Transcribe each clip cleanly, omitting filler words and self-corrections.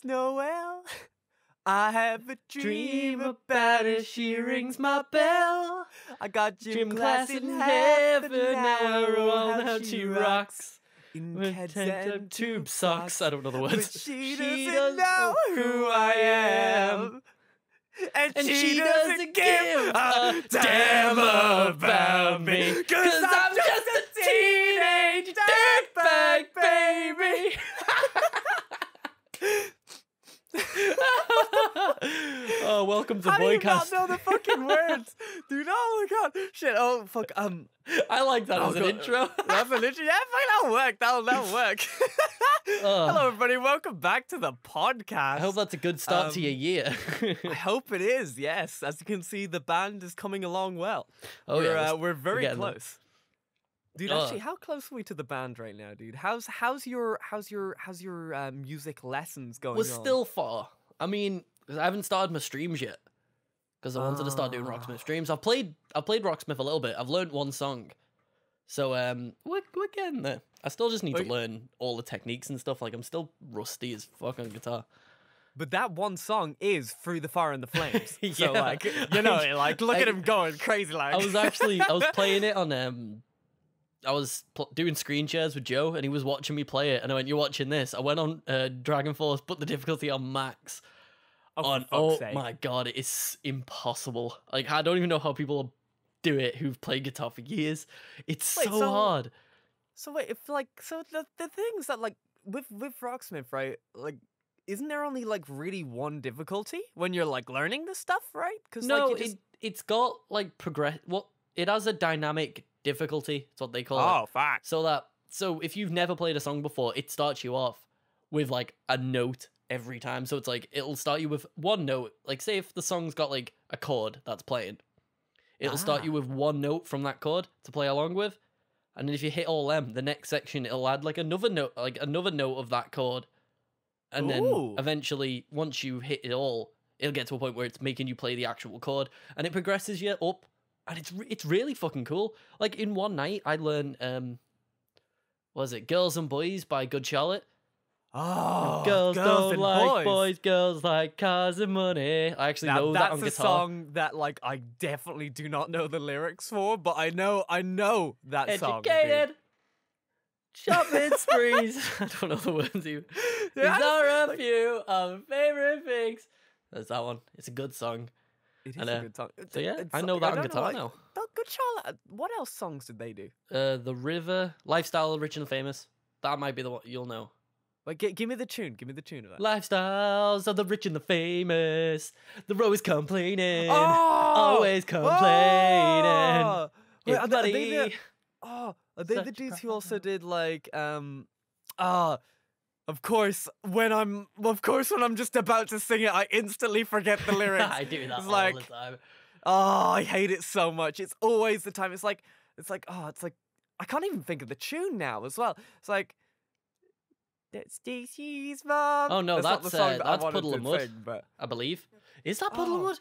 Noel. I have a dream about her, she rings my bell. I got gym class in heaven, now I roll how she rocks. In Keds and tube socks. I don't know the words. But she doesn't know who I am. And she doesn't give a damn about me. 'Cause I'm just a teenage dirtbag baby. Oh, welcome to How do you not Boicast. know the fucking words? Dude, oh my god. Shit, oh fuck, I like that as an God. intro. That's an intro. Yeah, fuck, that'll work. That'll work. Hello everybody, welcome back to the podcast. I hope that's a good start to your year. I hope it is, yes. As you can see, the band is coming along well. Oh yeah, We're very getting there. close. Dude, actually, how close are we to the band right now, dude? How's your music lessons going We're on? still far. I mean, I haven't started my streams yet because I wanted to start doing Rocksmith streams. I've played Rocksmith a little bit. I've learned one song, so we're getting there. I still just need to learn all the techniques and stuff. Like I'm still rusty as fuck on guitar. But that one song is Through the Fire and the Flames. Yeah. So like, you know, like look at him going crazy. Like I was playing it on I was doing screen shares with Joe, and he was watching me play it, and I went, "You're watching this." I went on Dragon Force, put the difficulty on max. Oh my god, it is impossible. Like I don't even know how people do it who've played guitar for years. It's so hard. So wait, if like the things that like with Rocksmith, right? Like, isn't there only like really one difficulty when you're like learning this stuff, right? Because no, like, it's got like it has a dynamic difficulty. It's what they call it. Oh, fact. So if you've never played a song before, it starts you off with like a note every time. So it's like it'll start you with one note. Like say if the song's got like a chord that's playing, it'll start you with one note from that chord to play along with. And then if you hit all them, the next section it'll add like another note of that chord. And then eventually, once you hit it all, it'll get to a point where it's making you play the actual chord, and it progresses you up, and it's really fucking cool. Like in one night, I learned what was it, "Girls and Boys" by Good Charlotte. Oh, girls don't like boys, girls like cars and money. I actually know that on guitar. That's a song that like I definitely do not know the lyrics for, but I know that song. Educated. Shopping sprees. I don't know the words even. These are a few of favorite things. There's that one. It's a good song. It is a good song. So yeah, I know that on guitar now. Good Charlotte. What else songs did they do? The River, Lifestyle, Rich and Famous. That might be the one you'll know. Like, give me the tune. Give me the tune of that. Lifestyles of the rich and the famous. They're always complaining. Always complaining. Wait, Are they the dudes who also did like of course when I'm just about to sing it, I instantly forget the lyrics. I do that all the time. Oh, I hate it so much. It's always the time. It's like I can't even think of the tune now as well. It's like that's Stacy's mom. Oh no, that's not the song that that's I Puddle and Mud, sing, but I believe. Is that Puddle and Mud?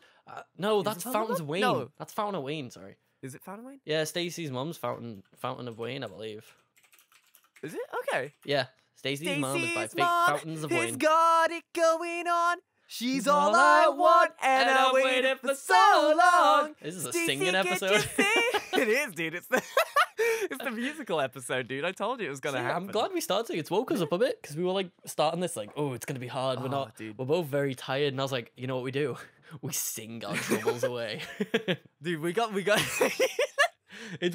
No, that's Fountains of Wayne. No. That's Fountain of Wayne, sorry. Is it Fountain of Wayne? Yeah, Stacey's mum's Fountain of Wayne, I believe. Is it? Okay. Yeah, Stacey's mum is by Fountains of Wayne. He's got it going on. She's all I want, and I waited for so long. This is a singing episode. It is, dude. It's the musical episode, dude. I told you it was gonna happen. I'm glad we started. It's woke us up a bit because we were like starting this like, oh, it's gonna be hard. We're both very tired, and I was like, you know what we do? We sing our troubles away. Dude, we got. It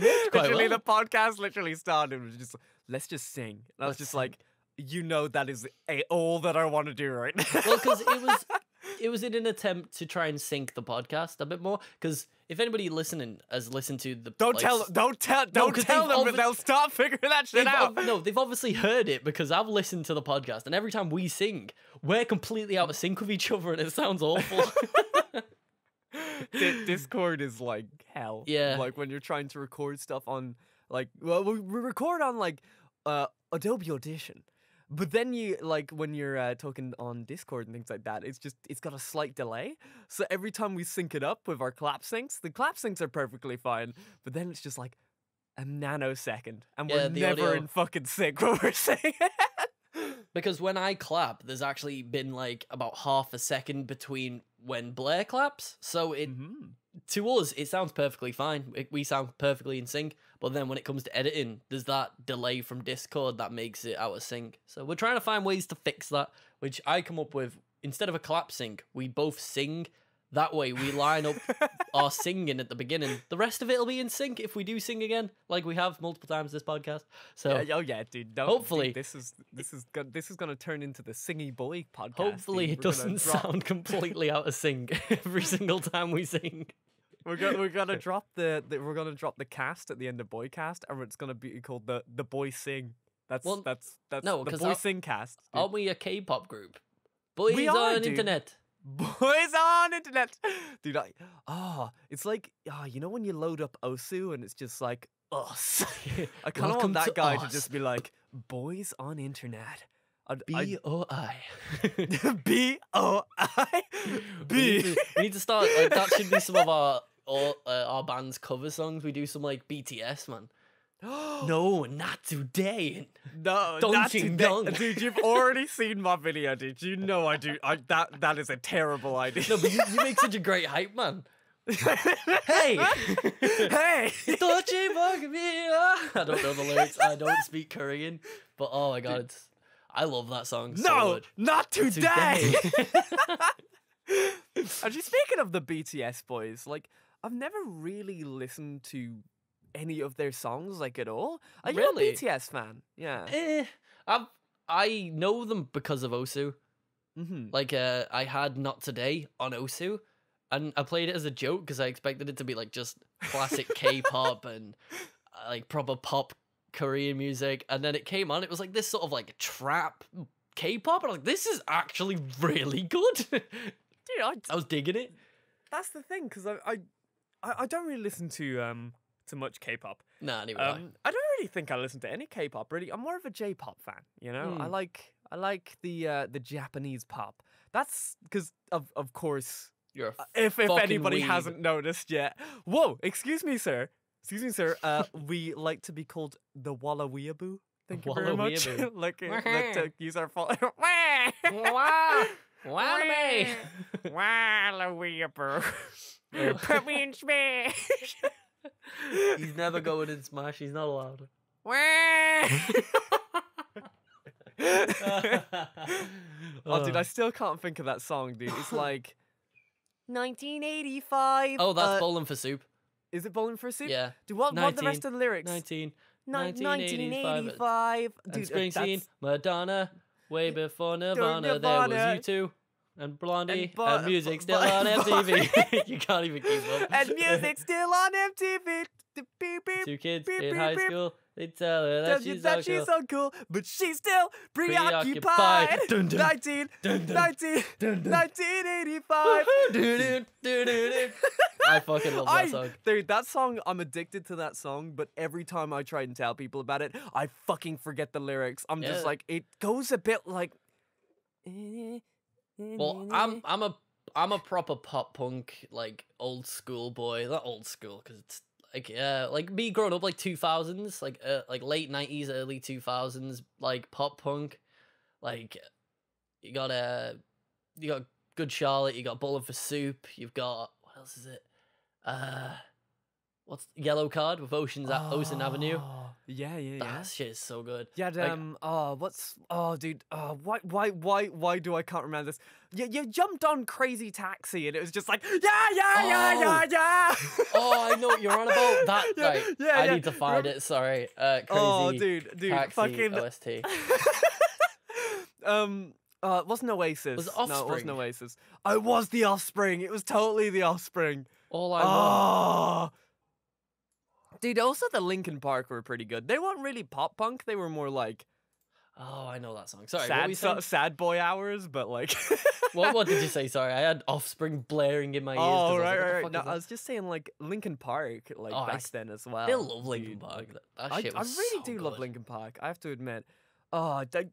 worked quite literally, well. the podcast literally started with just let's just sing. And I was just like, you know, that is all that I want to do right now. Well, because it was in an attempt to try and sync the podcast a bit more. Because if anybody listening has listened to the don't tell them, but they'll start figuring that shit out. No, they've obviously heard it because I've listened to the podcast, and every time we sing, we're completely out of sync with each other, and it sounds awful. Discord is like hell. Yeah, like when you're trying to record stuff on we record on like Adobe Audition. But then you, like, when you're talking on Discord and things like that, it's got a slight delay. So every time we sync it up with our clap syncs, the clap syncs are perfectly fine. But then it's just like a nanosecond. And we're never in fucking sync when we're saying it. Because when I clap, there's actually been like about half a second between when Blair claps. So it to us, it sounds perfectly fine. We sound perfectly in sync. But then when it comes to editing, there's that delay from Discord that makes it out of sync. So we're trying to find ways to fix that, which I come up with. Instead of a clap sync, we both sing. That way we line up our singing at the beginning. The rest of it will be in sync if we do sing again, like we have multiple times this podcast. So yeah, dude. Hopefully, dude, this is gonna turn into the Singy Boy podcast. Hopefully, dude. it doesn't sound completely out of sync every single time we sing. We're gonna drop the cast at the end of Boicast, and it's gonna be called the Boy Sing. That's no, the Boy Sing cast. Dude. Aren't we a K-pop group? Boys we are, on dude. internet. Boys on internet, dude. It's like you know when you load up Osu and it's just like us. I kind of want that guy to just be like boys on internet. B-O-I. B-O-I. We need to start. Like, that should be some of our band's cover songs. We do some like BTS, man. No, not today. No, not today. Dude, you've already seen my video, dude. You know I do. That is a terrible idea. No, but you make such a great hype, man. Hey! Hey! I don't know the lyrics. I don't speak Korean. But oh my god, I love that song so much. Not today! Actually, speaking of the BTS boys, like, I've never really listened to any of their songs, like, at all. Are you a BTS fan? Yeah. I know them because of Osu. Like, I had Not Today on Osu, and I played it as a joke because I expected it to be like just classic K-pop and like proper pop Korean music, and then it came on. It was like this sort of like trap K-pop, and I was like, this is actually really good. Dude, I was digging it. That's the thing, because I don't really listen to much K-pop. Nah, neither I don't really think I listen to any K-pop. Really, I'm more of a J-pop fan. You know, I like the Japanese pop. That's because of course. You're if anybody hasn't noticed yet. Whoa, excuse me, sir. We like to be called the Wallaweeaboo. Thank you very much. Like to use our fault. Wallaweeaboo. Put me in Smash. He's never going in Smash. He's not allowed. Oh, dude, I still can't think of that song, dude. It's like 1985. Oh, that's Bowling for Soup. Is it Bowling for Soup? Yeah. Dude, what are the rest of the lyrics? 1985. Dude, Springsteen, Madonna, way before Nirvana, there was you two. And Blondie, and music still on MTV. You can't even keep up. And music still on MTV. Two kids in high school, they tell her that she's so cool, but she's still preoccupied. 1985. I fucking love that song. Dude, that song, I'm addicted to that song, but every time I try and tell people about it, I fucking forget the lyrics. I'm just like, it goes a bit like... Well, I'm a proper pop punk, like old school boy. Not old school because it's like me growing up like 2000s, like late 90s, early 2000s, like pop punk. Like you got Good Charlotte, you got Bowling for Soup, you've got what else is it? What's Yellow Card with Ocean Avenue? Yeah. That shit is so good. Yeah, dude. Why do I can't remember this? You jumped on Crazy Taxi and it was just like yeah. Oh, I know what you're on about. That right. I need to find it. Sorry. Crazy. Dude, Taxi fucking OST. It wasn't Oasis. Was it Offspring? No, it wasn't Oasis. Oh, it was The Offspring. It was totally The Offspring. All I want. Dude, also the Linkin Park were pretty good. They weren't really pop punk. They were more like... Oh, I know that song. Sorry, sad boy hours, but like... what did you say? Sorry, I had Offspring blaring in my ears. Oh, right. No, I was just saying like Linkin Park, like back then as well. I love Linkin Park. That shit was I really do good. love Linkin Park. I have to admit. Like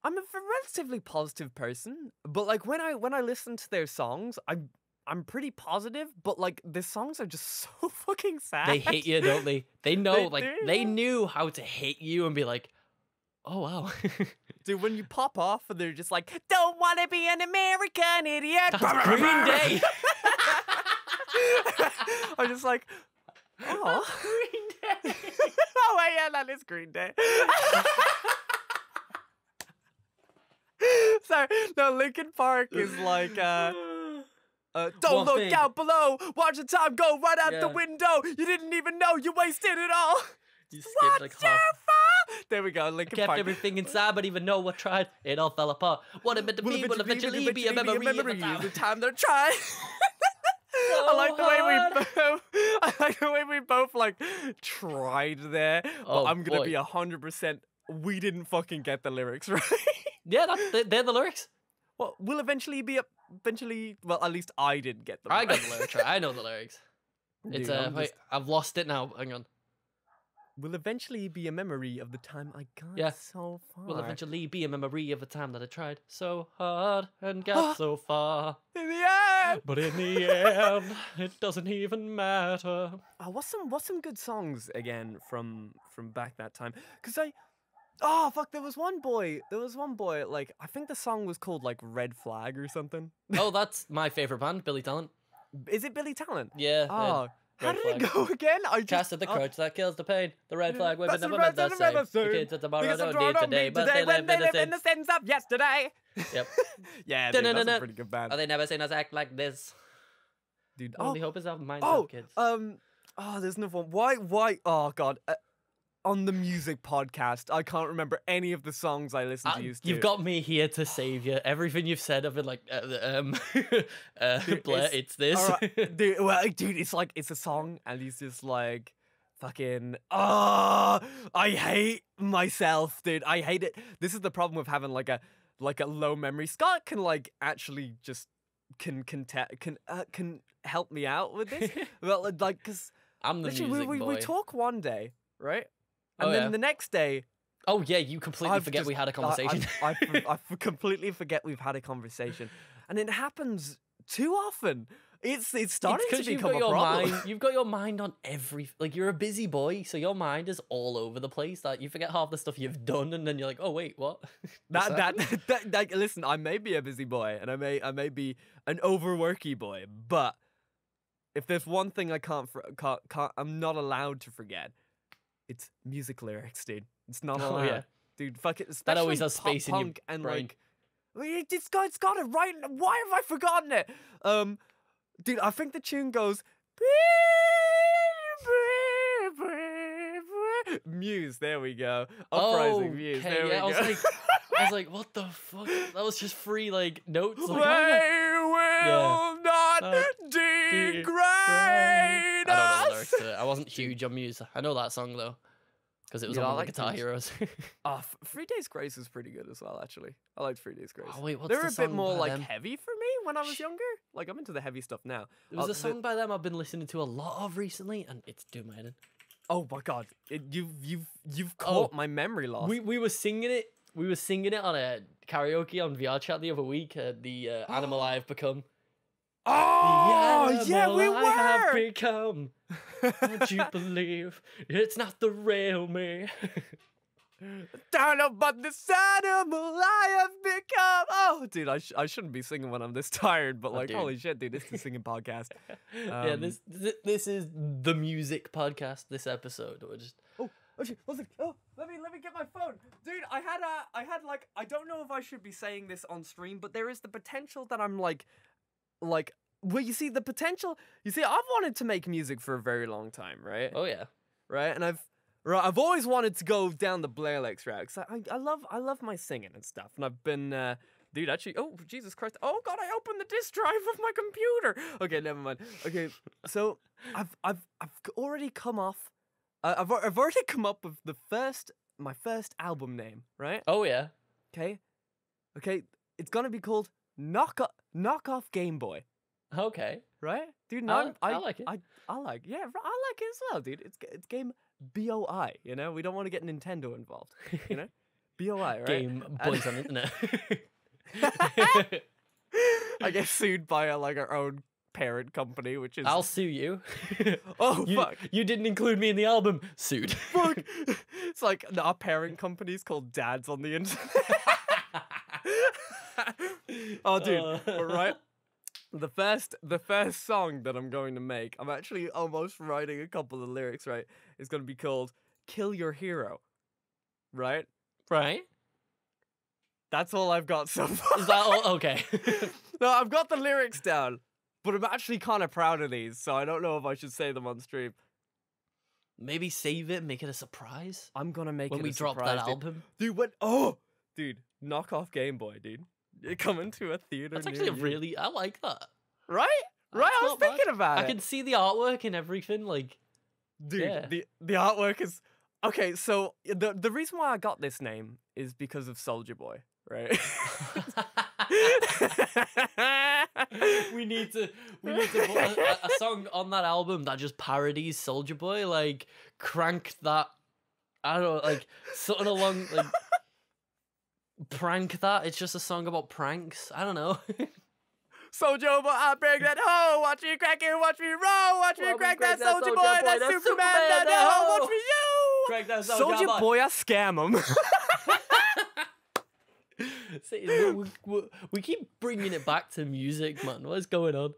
I'm a relatively positive person, but like when I listen to their songs, I'm pretty positive, but like the songs are just so fucking sad. They hit you, don't they? They know, they knew how to hit you and be like, oh wow. Dude, when you pop off and they're just like, don't want to be an American idiot. That's Green Day. I'm just like, oh. Green Day. Oh, wait, yeah, that is Green Day. Sorry, no, Linkin Park is like, don't look down below. Watch the time go right out the window. You didn't even know you wasted it all. You skipped like half. There we go, Linkin Kept Park. everything inside, but even though what tried, it all fell apart. What it meant to be will eventually be a memory of the time that I tried. I like the way we both like tried there. But I'm gonna be 100%. We didn't fucking get the lyrics right. Yeah, they're the lyrics. Well, we'll eventually be well, at least I didn't get them. I got the lyrics right. I know the lyrics. It's Dude, wait, I've lost it now. Hang on. Will eventually be a memory of the time I got so far. Will eventually be a memory of the time that I tried so hard and got so far. In the end! But in the end, it doesn't even matter. Oh, what's some good songs again from back that time? Cause oh fuck, there was one boy, like I think the song was called like Red Flag or something. Oh, that's my favorite band, Billy Talent. Is it Billy Talent? Yeah. Oh. How did it go again? Casted the crutch that kills the pain. The red flag women never meant the same. The kids at tomorrow don't need today, but they live in the sins of yesterday. Yep. Yeah, dude, that's a pretty good band. Oh, they never seen us act like this. Dude, only hope is our mindset, kids. There's another one. Why? Oh god. On the music podcast, I can't remember any of the songs I listened to. You've got me here to save you. Everything you've said, I've been like, dude, Blair, it's this. Right, dude, it's a song, and he's just like, fucking, I hate myself, dude. I hate it. This is the problem with having like a low memory. Scott can like actually just can help me out with this. Well, like, cause I'm the music boy. We talk one day, right? And then the next day... Oh, yeah, you completely forget we had a conversation. I completely forget we've had a conversation. And it happens too often. It's starting to become a problem. You've got your mind on like, you're a busy boy, so your mind is all over the place. That you forget half the stuff you've done, and then you're like, oh, wait, what? Listen, I may be a busy boy, and I may be an overworky boy, but if there's one thing I I'm not allowed to forget, it's music lyrics, dude. It's not allowed. Oh, yeah. Dude, fuck it. Especially that always has space in your and brain. Like, it's got it right. Why have I forgotten it? Dude, I think the tune goes Muse. There we go. Uprising Muse. There we go. I was like, what the fuck? That was just free like notes. Like, they will not degrade. I don't know the lyrics to it. I wasn't huge on Muse. I know that song though, because it was on the Guitar Heroes. 3 Days Grace is pretty good as well, actually. I liked 3 Days Grace. Oh wait, what's They're the song a bit more like them? heavy for me when I was younger. Like I'm into the heavy stuff now. There was a song by them I've been listening to a lot of recently, and it's doing my head in. Oh my god, you've caught my memory loss. We were singing it. We were singing it on a karaoke on VR chat the other week. The Animal I Have Become. Oh, yeah, we were. I have become. Don't you believe it's not the real me? Don't know about this animal I have become. Oh, dude, I shouldn't be singing when I'm this tired, but like, holy shit, dude, this is a singing podcast. Yeah, this is the music podcast. This episode, we're just. Let me get my phone, dude. I had like, I don't know if I should be saying this on stream, but there is the potential that I'm like, well, you see the potential. You see, I've wanted to make music for a very long time, right? Oh yeah, right, and I've always wanted to go down the Blairlex route. 'Cause I love my singing and stuff, and I've been, dude, actually, oh Jesus Christ, oh god, I opened the disk drive of my computer. Okay, never mind. Okay, so I've already come off. I've already come up with my first album name, right? Oh yeah. Okay, it's gonna be called Knock Off Game Boy. Okay. Right, dude. I like it. I like it as well, dude. It's game BOI. You know, we don't want to get Nintendo involved. You know, BOI, right? Game Boys on the internet. I get sued by our own parent company, which is I'll sue you. Oh fuck! You didn't include me in the album. Sued. Fuck. It's like our parent company's called Dads on the Internet. Oh, dude, but right. The first song that I'm going to make, I'm actually almost writing a couple of lyrics, right? It's going to be called Kill Your Hero, right? Right? That's all I've got so far. Is that all? Okay. No, I've got the lyrics down, but I'm actually kind of proud of these, so I don't know if I should say them on stream. Maybe save it and make it a surprise? I'm going to make it when we a drop surprise, that dude. album? Dude, what? Oh! Dude, knock off Game Boy, dude. You're coming to a theater That's near actually a you. really... I like that. Right? Right? That's I was not bad. thinking about it. I can see the artwork and everything, like... Dude, Yeah. the artwork is... Okay, so the reason why I got this name is because of Soulja Boy, right? we need to put a song on that album that just parodies Soulja Boy, like crank that. I don't know, like something along like prank that. It's just a song about pranks. I don't know. Soulja Boy, I bring that hoe. Watch me crack it, watch me roll, watch me crack that Soulja Boy, that's Superman, that hoe. Watch me you. Crank that Soulja Boy, I scam him. See, we keep bringing it back to music, man. What's going on?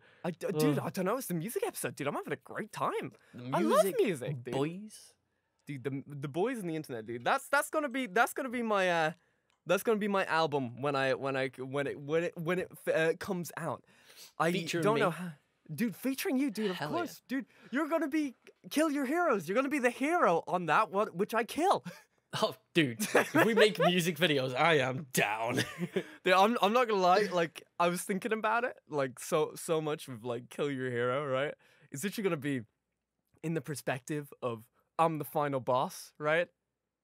Dude, I don't know. It's the music episode, dude. I'm having a great time. The I love music, dude. Boys. Dude, the boys in the internet, dude. That's gonna be my album when it comes out. I Featuring don't me? know how, dude. Featuring you, dude. Of Hell course, dude. You're gonna be kill your heroes. You're gonna be the hero on that one, which I kill. Oh, dude, if we make music videos, I am down. Dude, I'm not gonna lie. Like I was thinking about it, like so much of like kill your hero, right? It's literally gonna be in the perspective of I'm the final boss, right?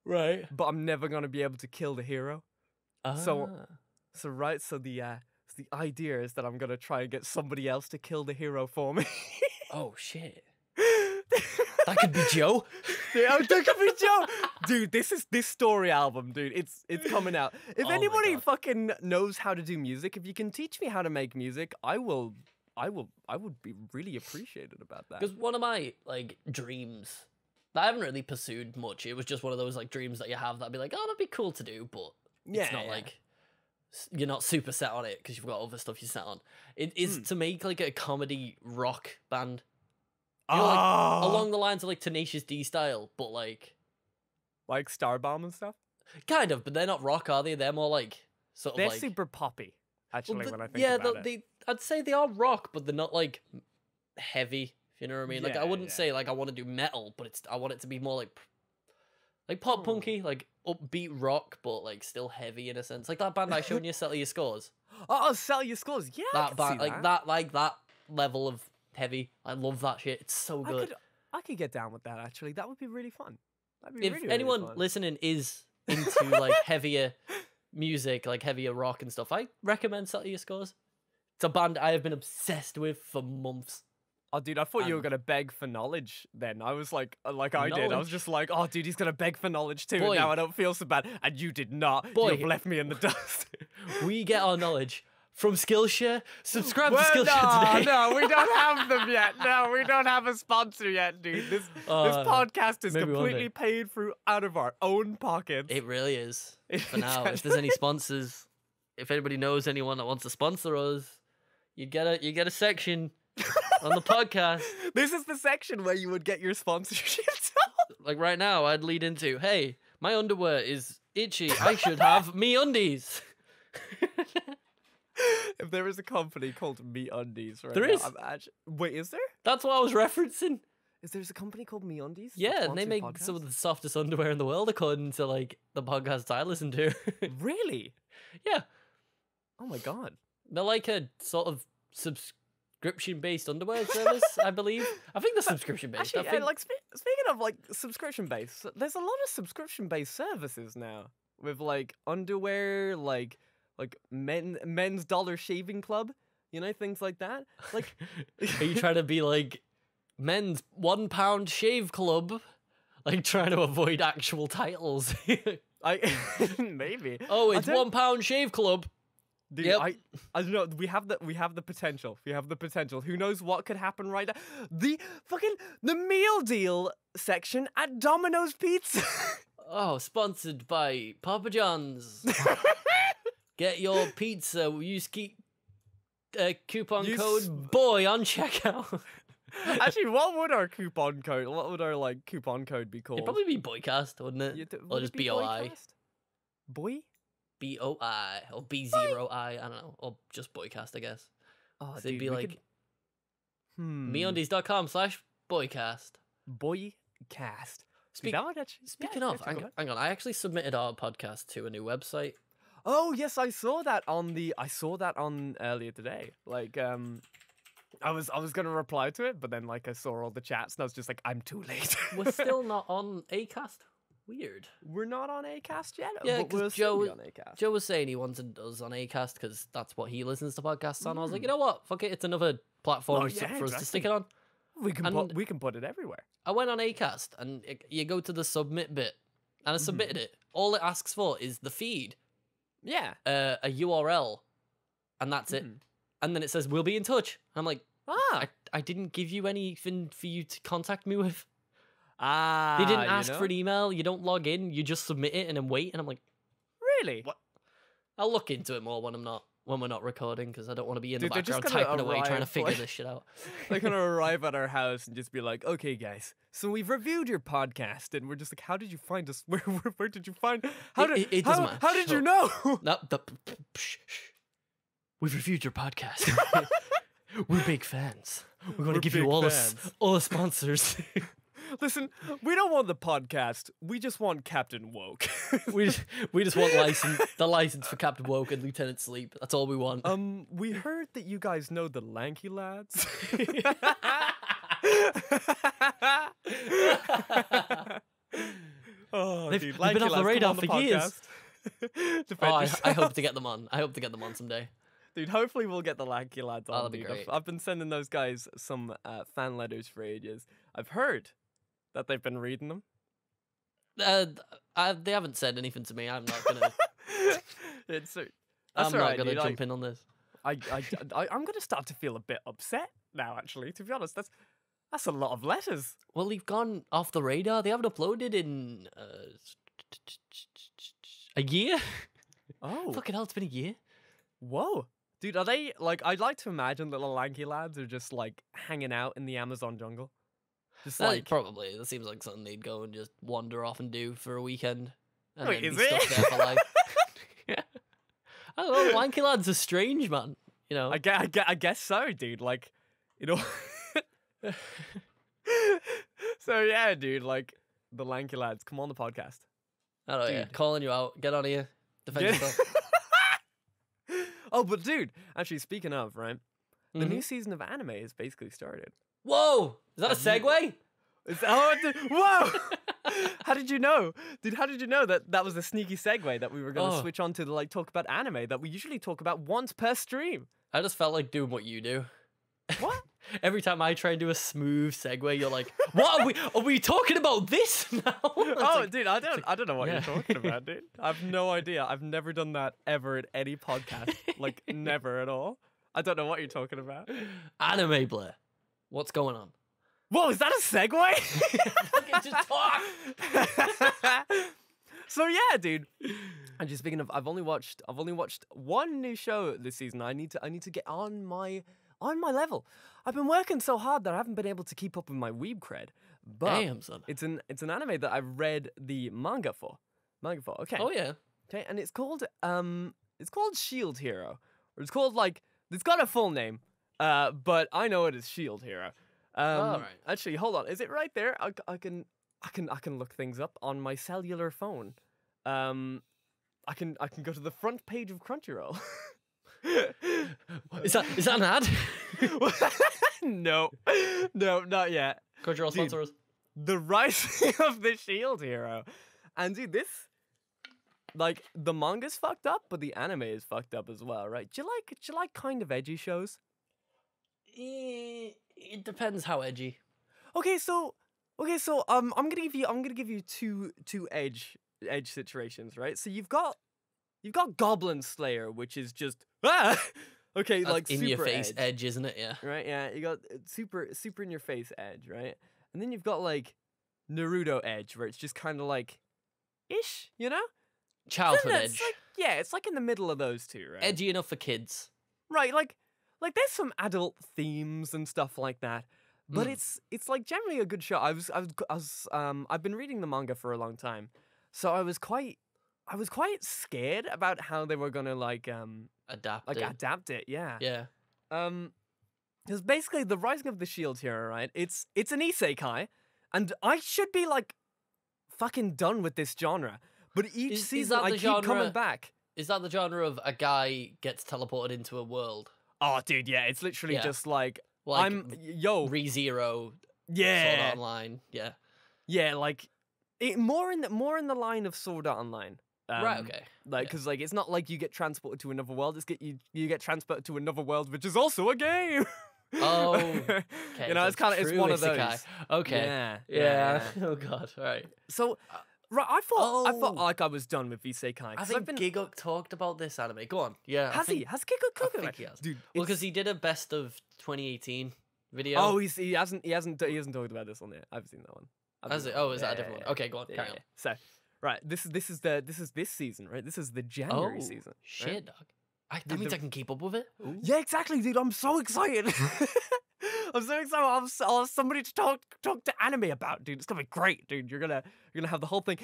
Right. But I'm never gonna be able to kill the hero. So the idea is that I'm gonna try and get somebody else to kill the hero for me. Oh shit. That could be Joe. Yeah, that could be Joe. Dude, this story album, dude, it's coming out. If Oh my anybody God. fucking knows how to do music, if you can teach me how to make music, I would be really appreciated about that. Because one of my like dreams that I haven't really pursued much. It was just one of those like dreams that you have that'd be like, oh, that'd be cool to do, but it's not like you're not super set on it because you've got other stuff you're set on. It is to make like a comedy rock band. You know, like, along the lines of like Tenacious D style, but like Starbomb and stuff. Kind of, but they're not rock, are they? They're more like sort of They're like super poppy. Actually, well, when I think about it, I'd say they are rock, but they're not like heavy. If you know what I mean? Like I wouldn't say like I want to do metal, but I want it to be more like pop punky, like upbeat rock, but like still heavy in a sense. Like that band I showed you, Settle Your Scores. Oh, Sell Your Scores. Yeah, I That can band, see like that level of heavy. I love that shit. It's so good. I could get down with that. Actually, that would be really fun. That'd be If really, anyone really fun. listening is into like heavier music, like heavier rock and stuff, I recommend Settle Your Scores. It's a band I have been obsessed with for months. Oh, dude, I thought you were gonna beg for knowledge. Then I was like I did. I was Knowledge? just like, oh, dude, he's gonna beg for knowledge too. Boy. And now I don't feel so bad. And you did not. Boy. You've left me in the dust. We get our knowledge from Skillshare. Subscribe to Well, Skillshare today. No, we don't have them yet. No, we don't have a sponsor yet, dude. This podcast is maybe one completely day. paid for out of our own pockets. It really is. For It's now, if there's any sponsors, if anybody knows anyone that wants to sponsor us, you get a section on the podcast. This is the section where you would get your sponsorships. Like right now, I'd lead into, hey, my underwear is itchy. I should have me undies. If there is a company called Me Undies, right? There now, is. Wait, is there? That's what I was referencing. Is there a company called Me Undies? Yeah, and they make some of the softest underwear in the world, according to like the podcasts I listen to. Really? Yeah, Oh my god. they're like a sort of subscription-based underwear service, I believe. I think they're subscription-based. Actually, speaking of like subscription based, there's a lot of subscription based services now with like underwear, like men's Dollar Shaving Club, you know, things like that. Like, Are you trying to be like men's £1 shave club? Like trying to avoid actual titles. I maybe. Oh, it's I don't- £1 shave club. Dude, Yep. I don't know. We have the potential. We have the potential. Who knows what could happen right now? The meal deal section at Domino's Pizza. Oh, sponsored by Papa John's. Get your pizza. Use coupon code BOY on checkout. Actually, what would our coupon code? What would our like coupon code be called? It'd probably be Boicast, wouldn't it? Or just BOI. Boy? BOI or B0I. I don't know. Or just Boicast, I guess. Oh, So it'd be like Boycast. meundies.com/Boicast. Speaking of, hang on. I actually submitted our podcast to a new website. Oh yes, I saw that on earlier today. Like I was gonna reply to it, but then like I saw all the chats and I was just like, I'm too late. We're still not on Acast. Weird. We're not on Acast yet. Yeah, but we'll Joe, be on Acast. Joe was saying he wanted us on Acast because that's what he listens to podcasts on. I was like, you know what? Fuck it. It's another platform for us to stick it on. We can put it everywhere. I went on Acast and you go to the submit bit and I submitted it. All it asks for is the feed. Yeah. A URL, and that's it. And then it says we'll be in touch. I'm like, I didn't give you anything for you to contact me with. They didn't ask for an email. You don't log in. You just submit it and then wait. And I'm like, really? What? I'll look into it more when we're not recording because I don't want to be in the Dude, background typing away trying to figure this shit out. They're gonna arrive at our house and just be like, okay, guys, so we've reviewed your podcast, and we're just like, how did you find us? Where did you find? It doesn't matter. How did you know? No, we've reviewed your podcast. We're big fans. We're going to give you all the sponsors. Listen, we don't want the podcast. We just want Captain Woke. we just want the license for Captain Woke and Lieutenant Sleep. That's all we want. We heard that you guys know the Lanky Lads. They've been off the radar for years. I hope to get them on. I hope to get them on someday. Dude, hopefully we'll get the Lanky Lads on. That'll be great. I've been sending those guys some fan letters for ages. I've heard that they've been reading them. They haven't said anything to me. I'm not gonna. I'm not gonna jump in on this. I'm gonna start to feel a bit upset now. Actually, to be honest, that's a lot of letters. Well, they've gone off the radar. They haven't uploaded in a year. Oh, fucking hell! It's been a year. Whoa. Dude, are they, like, I'd like to imagine that the Lanky Lads are just, like, hanging out in the Amazon jungle. Just, like... Probably. That seems like something they'd go and just wander off and do for a weekend. And Wait, then is be it? stuck there for life. Yeah. I don't know, Lanky Lads are strange, man. You know? I guess so, dude. Like, you know... So, yeah, dude, like, the Lanky Lads, come on the podcast. I don't know, yeah. Calling you out. Get on here. Defend yourself. Oh, but dude, actually, speaking of, right? The new season of anime has basically started. Whoa! Is that a segue? Whoa! How did you know? Dude, how did you know that was a sneaky segue that we were going to switch on to, like, talk about anime that we usually talk about once per stream? I just felt like doing what you do. What? Every time I try and do a smooth segue, you're like, "What are we talking about this now?" Like, dude, I don't know what you're talking about, dude. I've no idea. I've never done that ever in any podcast, like never at all. I don't know what you're talking about. Anime, Blair. What's going on? Whoa, is that a segue? Just talk. So yeah, dude. And just speaking of, I've only watched one new show this season. I need to get on my level. I've been working so hard that I haven't been able to keep up with my weeb cred. But damn, son. It's an anime that I've read the manga for. Okay. Oh yeah. Okay, and it's called Shield Hero. Or it's called it's got a full name. But I know it is Shield Hero. All right. Actually, hold on. Is it right there? I can look things up on my cellular phone. I can go to the front page of Crunchyroll. Is that an ad? No, not yet. Crunchyroll sponsor us. The Rising of the Shield Hero. And dude, this, like, the manga's fucked up, but the anime is fucked up as well, right? Do you like kind of edgy shows? It depends how edgy. Okay, so I'm gonna give you two edge situations, right? So you've got Goblin Slayer, which is just okay, that's like in super your face edge, isn't it? Yeah. Right. Yeah. You got super in your face edge, right? And then you've got like Naruto edge, where it's just kind of like ish, you know? Childhood It's edge. like, yeah, it's like in the middle of those two, right? Edgy enough for kids. Right, like there's some adult themes and stuff like that, but Mm. it's like generally a good show. I've been reading the manga for a long time, so I was quite scared about how they were gonna adapt it. Yeah. Yeah. Because basically the Rising of the Shield Hero, right? It's an isekai, and I should be like fucking done with this genre, but each Is season that I the keep genre- coming back. Is that the genre of a guy gets teleported into a world? Oh, dude, yeah, it's literally Yeah. just like Like yo, ReZero, yeah, Sword Art Online. Yeah. yeah, like it more in the line of Sword Art Online. Right, okay. Like, Yeah. because like it's not like you get transported to another world. You get transported to another world, which is also a game. Oh, okay. You know, it's kind of it's one of those. Isekai. Okay. Yeah, Yeah. Oh god. All right. So, right, I thought Oh. like I was done with Isekai. I 'cause think I've been, Giguk talked about this anime. Go on. Yeah. has he? Has Kiko I Cook? think he has. Dude, Well, it's- because he did a best of 2018 video. oh, he hasn't talked about this one yet. I've seen that one. Has it? Oh, is that a different one? Okay, go on. Carry on. So, right, this is this season, right? This is the January season. Right? Shit, dog. That means I can keep up with it. Ooh. Yeah, exactly, dude. I'm so excited. I'm so excited. I'll have somebody to talk to anime about, dude. It's gonna be great, dude. You're gonna have the whole thing.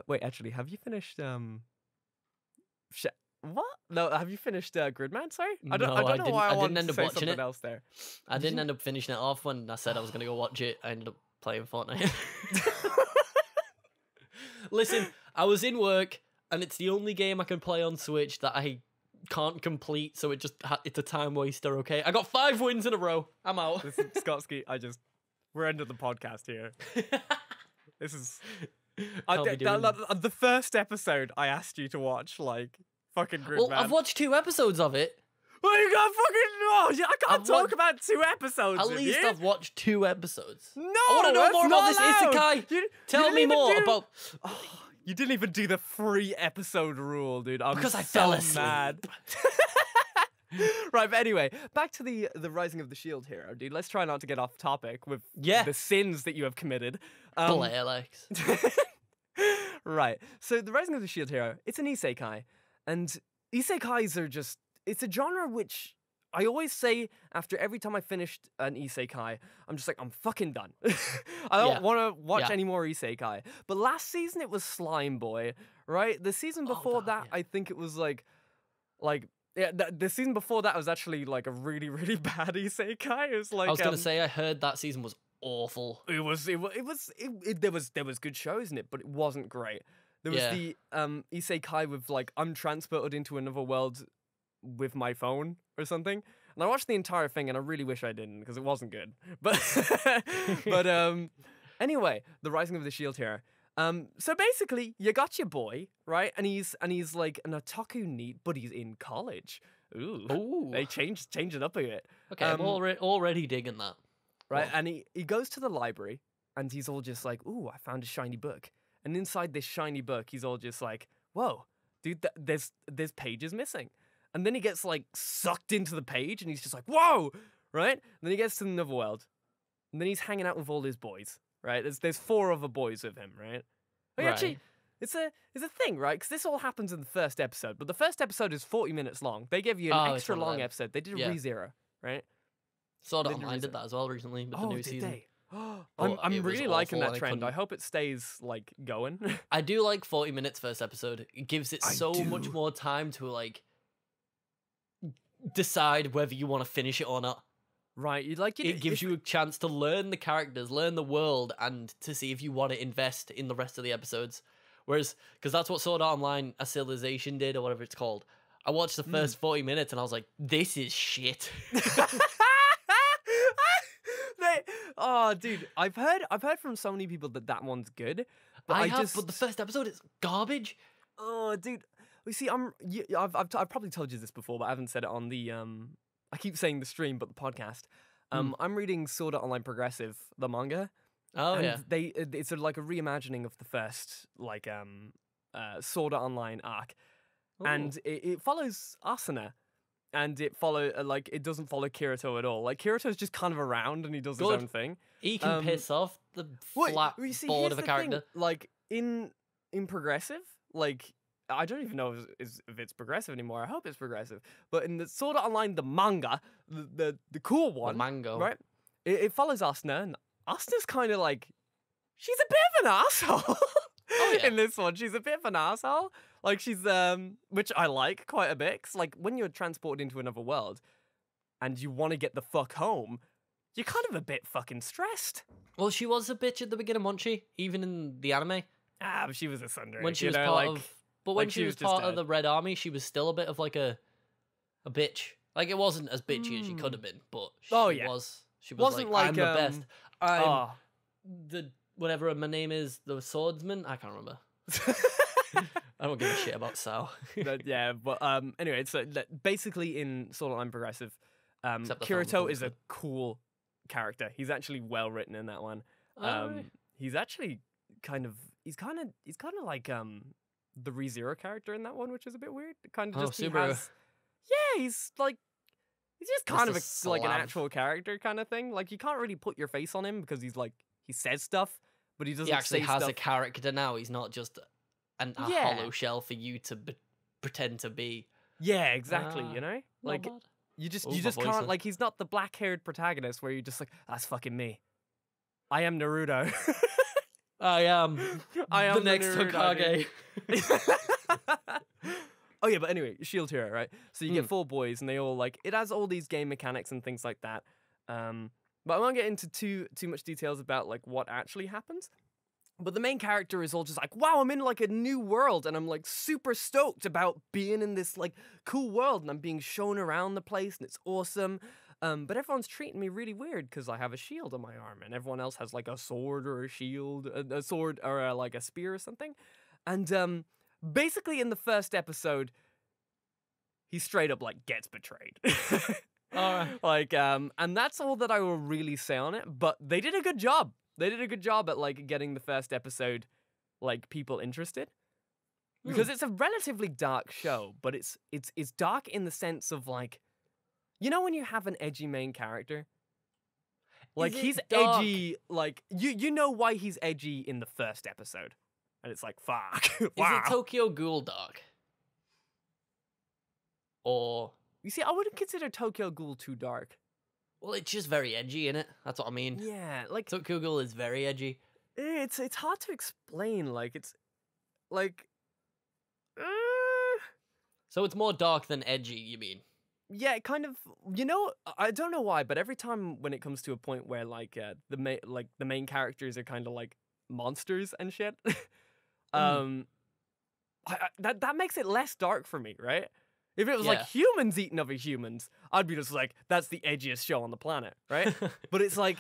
Wait, actually, have you finished what? No, have you finished Gridman? Sorry, I don't know why I didn't wanted end to up say watching something it. else there. I didn't end up finishing it off when I said I was gonna go watch it. I ended up playing Fortnite. Listen, I was in work, and it's the only game I can play on Switch that I can't complete, so it's a time waster. Okay, I got 5 wins in a row. I'm out. Listen, Scottscy, we're ending the podcast here. This is the first episode I asked you to watch, like fucking Gridman. Well, I've watched 2 episodes of it. Well, you got fucking I can't I've talk watched- about 2 episodes. At with least you. I've watched 2 episodes. No, I want to know that's more about not this allowed. isekai. You Tell didn't me even more do- about. Oh, you didn't even do the 3 episode rule, dude. I'm Because I so fell asleep. mad. Right, but anyway, back to the Rising of the Shield Hero, dude. Let's try not to get off topic with Yeah. the sins that you have committed. Blairlex. Right. So the Rising of the Shield Hero, it's an isekai, and isekais are it's a genre which I always say after every time I finished an isekai, I'm just like, I'm fucking done. I don't want to watch any more isekai. But last season it was Slime Boy, right? The season before that, I think it was like yeah, the season before that was actually like a really, really bad isekai. It was like I was gonna say I heard that season was awful. there was good shows in it, but it wasn't great. There was the isekai with like I'm transported into another world with my phone or something. And I watched the entire thing and I really wish I didn't because it wasn't good. But anyway, the Rising of the Shield Hero. So basically, you got your boy, right? And he's like an otaku neat, but he's in college. Ooh. They change it up a bit. Okay, I'm already digging that. Right, and he goes to the library, and he's all just like, "Ooh, I found a shiny book." And inside this shiny book, he's all just like, "Whoa, dude, there's pages missing." And then he gets like sucked into the page, and he's just like, "Whoa!" Right? And then he gets to another world, and then he's hanging out with all his boys. Right? There's 4 other boys with him. Right? Like, actually, it's a thing, right? Because this all happens in the first episode, but the first episode is 40 minutes long. They gave you an extra long episode. They did a ReZero, right? Sword Art Online did that as well recently with the new season. They? I'm really liking awful that and I trend. I couldn't- hope it stays like going. I do like 40 minutes first episode. It gives it I so do. much more time to like decide whether you want to finish it or not. Right, It gives you a chance to learn the characters, learn the world, and to see if you want to invest in the rest of the episodes. Whereas, because that's what Sword Art Online, A Civilization did, or whatever it's called. I watched the first 40 minutes and I was like, this is shit. Oh, dude, I've heard from so many people that one's good, but but the first episode is garbage. Oh, dude, we see, I've probably told you this before, but I haven't said it on the I keep saying the stream, but the podcast. I'm reading Sword Art Online Progressive, the manga. Oh and yeah, it's like a reimagining of the first like Sword Art Online arc, and it follows Asuna. And it doesn't follow Kirito at all. Like Kirito's just kind of around and he does his own thing. he can piss off the Wait, flat you see, board here's of a the character. thing, like in Progressive, like I don't even know if it's progressive anymore. I hope it's progressive. But in the Sword Art Online, the manga, the cool one, mango. right? It follows Asuna, and Asuna's kind of like, she's a bit of an asshole. Oh, yeah. In this one, she's a bit of an asshole. Like she's which I like quite a bit. 'Cause, like when you're transported into another world, and you want to get the fuck home, you're kind of a bit fucking stressed. Well, she was a bitch at the beginning, wasn't she? Even in the anime. Ah, but she was a tsundere. When she you was know, part like, of... But when like, she she was was just part a- of the Red Army, she was still a bit of like a bitch. Like, it wasn't as bitchy as she could have been, but she Oh, yeah. was... She was Wasn't like, I'm the like, best. I'm Oh. the... Whatever my name is, the swordsman? I can't remember. I don't give a shit about Sao. Yeah, but anyway, so basically in Sword Art Online Progressive, Except the film Kirito is a was cool character. He's actually well written in that one. Alright. He's actually kind of like the ReZero character in that one, which is a bit weird. Kind of Oh, just he Subaru. has, yeah, he's just kind of Just like an Slav. actual character kind of thing. Like you can't really put your face on him because he says stuff, but he doesn't He actually say has stuff. a character now. He's not just a Yeah. hollow shell for you to pretend to be. Yeah, exactly. Ah, You know, Not like. bad. You just Oh, you my just voice can't then. like he's not the black-haired protagonist where you're just like that's fucking me. I am Naruto. I am I am the next Naruto, Hokage. Oh yeah, but anyway, Shield Hero, right? So you get Mm. 4 boys, and they all like it has all these game mechanics and things like that. But I won't get into too much details about like what actually happens. But the main character is all just like, wow, I'm in like a new world, and I'm like super stoked about being in this like cool world, and I'm being shown around the place, and it's awesome. But everyone's treating me really weird because I have a shield on my arm, and everyone else has like a sword or a shield, a sword or like a spear or something. And basically in the first episode, he straight up like gets betrayed. Alright. Like, and that's all that I will really say on it. But they did a good job. They did a good job at like getting the first episode, like people interested, because it's a relatively dark show. But it's dark in the sense of like, you know, when you have an edgy main character, like it he's dark? edgy. Like you know why he's edgy in the first episode, and it's like fuck. Is Wow. it Tokyo Ghoul dark? Or You see, I wouldn't consider Tokyo Ghoul too dark. well, it's just very edgy, innit? That's what I mean. Yeah, like Tokyo Ghoul is very edgy. it's hard to explain. Like it's like, So it's more dark than edgy, you mean? yeah, it kind of. You know, I don't know why, but every time when it comes to a point where like the main characters are kind of like monsters and shit, that makes it less dark for me, right? If it was Yeah. like humans eating other humans, I'd be just like, that's the edgiest show on the planet, right? But it's like,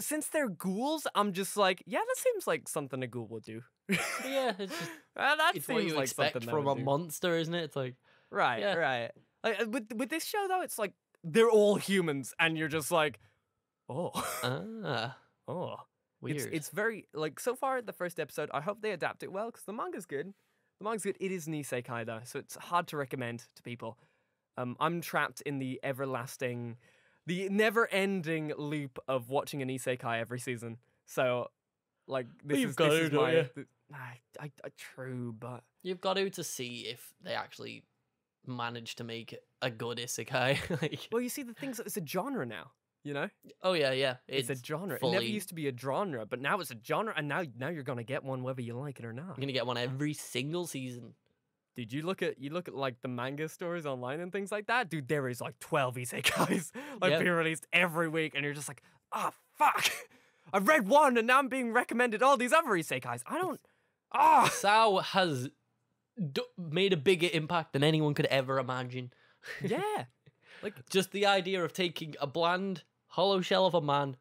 since they're ghouls, I'm just like, yeah, that seems like something a ghoul would do. Yeah, it's just That it's seems what you like expect something from they a would do. monster, isn't it? It's like Right, yeah. right. Like, with this show though, it's like they're all humans, and you're just like, oh, weird. It's very like so far the first episode. I hope they adapt it well because the manga's good. The manga's good. It is an isekai though, so it's hard to recommend to people. I'm trapped in the never-ending loop of watching an isekai every season. So, like, You've got to, don't you? I true, but You've got to see if they actually manage to make a good isekai. Like, well, you see, the thing's it's a genre now. You know, oh yeah, it's a genre. It never used to be a genre, but now it's a genre, and now you're gonna get one whether you like it or not. You're gonna get one every single season. Dude, you look at like the manga stores online and things like that. Dude, there is like 12 isekais like Yep. being released every week, and you're just like, ah, fuck. I've read one, and now I'm being recommended all these other isekais. I don't. Ah. Sao has made a bigger impact than anyone could ever imagine. Yeah. Like Just the idea of taking a bland, hollow shell of a man,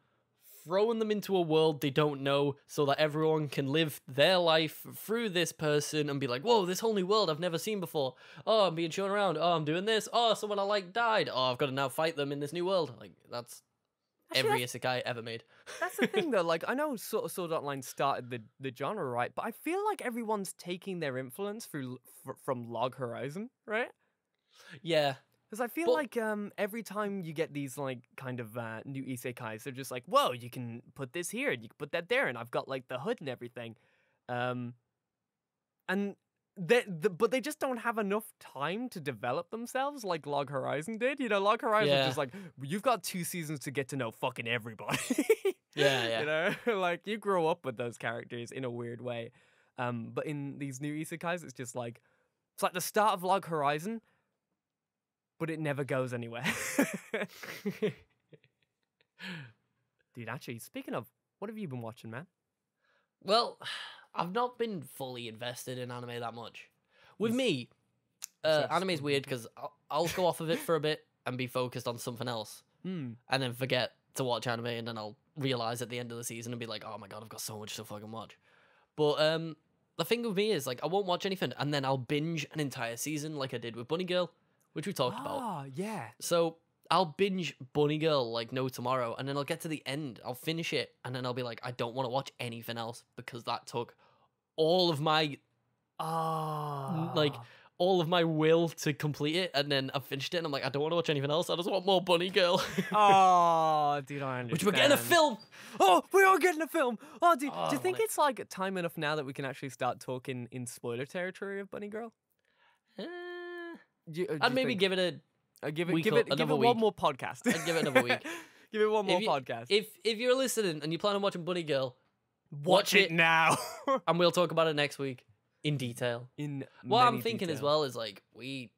throwing them into a world they don't know so that everyone can live their life through this person and be like, whoa, this whole new world I've never seen before. Oh, I'm being shown around. Oh, I'm doing this. Oh, someone I like died. Oh, I've got to now fight them in this new world. Like, that's Actually, every isekai ever made. that's the thing though. Like I know Sword Art Online started the genre, right? But I feel like everyone's taking their influence from Log Horizon, right? Yeah. Because I feel But- like every time you get these like kind of new isekais, they're just like, whoa, you can put this here, and you can put that there, and I've got like the hood and everything. And but they just don't have enough time to develop themselves like Log Horizon did. You know, Log Horizon was just like, you've got 2 seasons to get to know fucking everybody. Yeah. You know, like you grow up with those characters in a weird way. But in these new isekais, it's just like, it's like the start of Log Horizon, but it never goes anywhere. Dude, actually, speaking of, what have you been watching, man? Well, I've not been fully invested in anime that much. With me, anime's weird because I'll go off of it for a bit and be focused on something else, and then forget to watch anime, and then I'll realize at the end of the season and be like, oh my god, I've got so much stuff I can watch. But the thing with me is, like, I won't watch anything, and then I'll binge an entire season like I did with Bunny Girl, which we talked about. Oh, yeah. So I'll binge Bunny Girl like no tomorrow, and then I'll get to the end, I'll finish it, and then I'll be like, I don't want to watch anything else because that took all of my all of my will to complete it, and then I've finished it, and I'm like, I don't want to watch anything else. I just want more Bunny Girl. Oh, dude, I understand. Which we're getting a film. Oh, we are getting a film. Oh, dude, do you think it's like time enough now that we can actually start talking in spoiler territory of Bunny Girl? I'd maybe give it a give it one more podcast. I'd give it another week. Give it one more podcast. If you're listening and you plan on watching Bunny Girl, watch it now, and we'll talk about it next week in detail. What I'm thinking as well is like we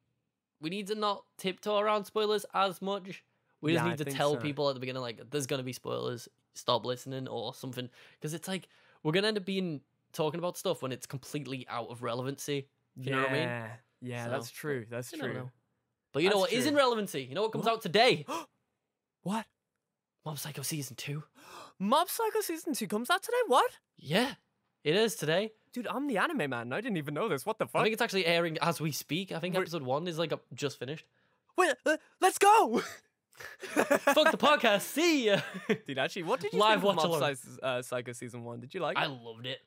need to not tiptoe around spoilers as much. We just need to tell people at the beginning, like, there's gonna be spoilers. Stop listening or something, because it's like we're gonna end up talking about stuff when it's completely out of relevancy. You know what I mean? Yeah, so, that's true. That's true. But you know what is in relevancy? You know what comes out today? What? Mob Psycho Season 2. Mob Psycho Season 2 comes out today? What? Yeah, it is today. Dude, I'm the anime man. I didn't even know this. What the fuck? I think it's actually airing as we speak. I think episode 1 is like just finished. Wait, let's go! Fuck the podcast. See ya. Dude, actually, what did you Live think watch of Mob Psycho Season 1? Did you like it? I loved it.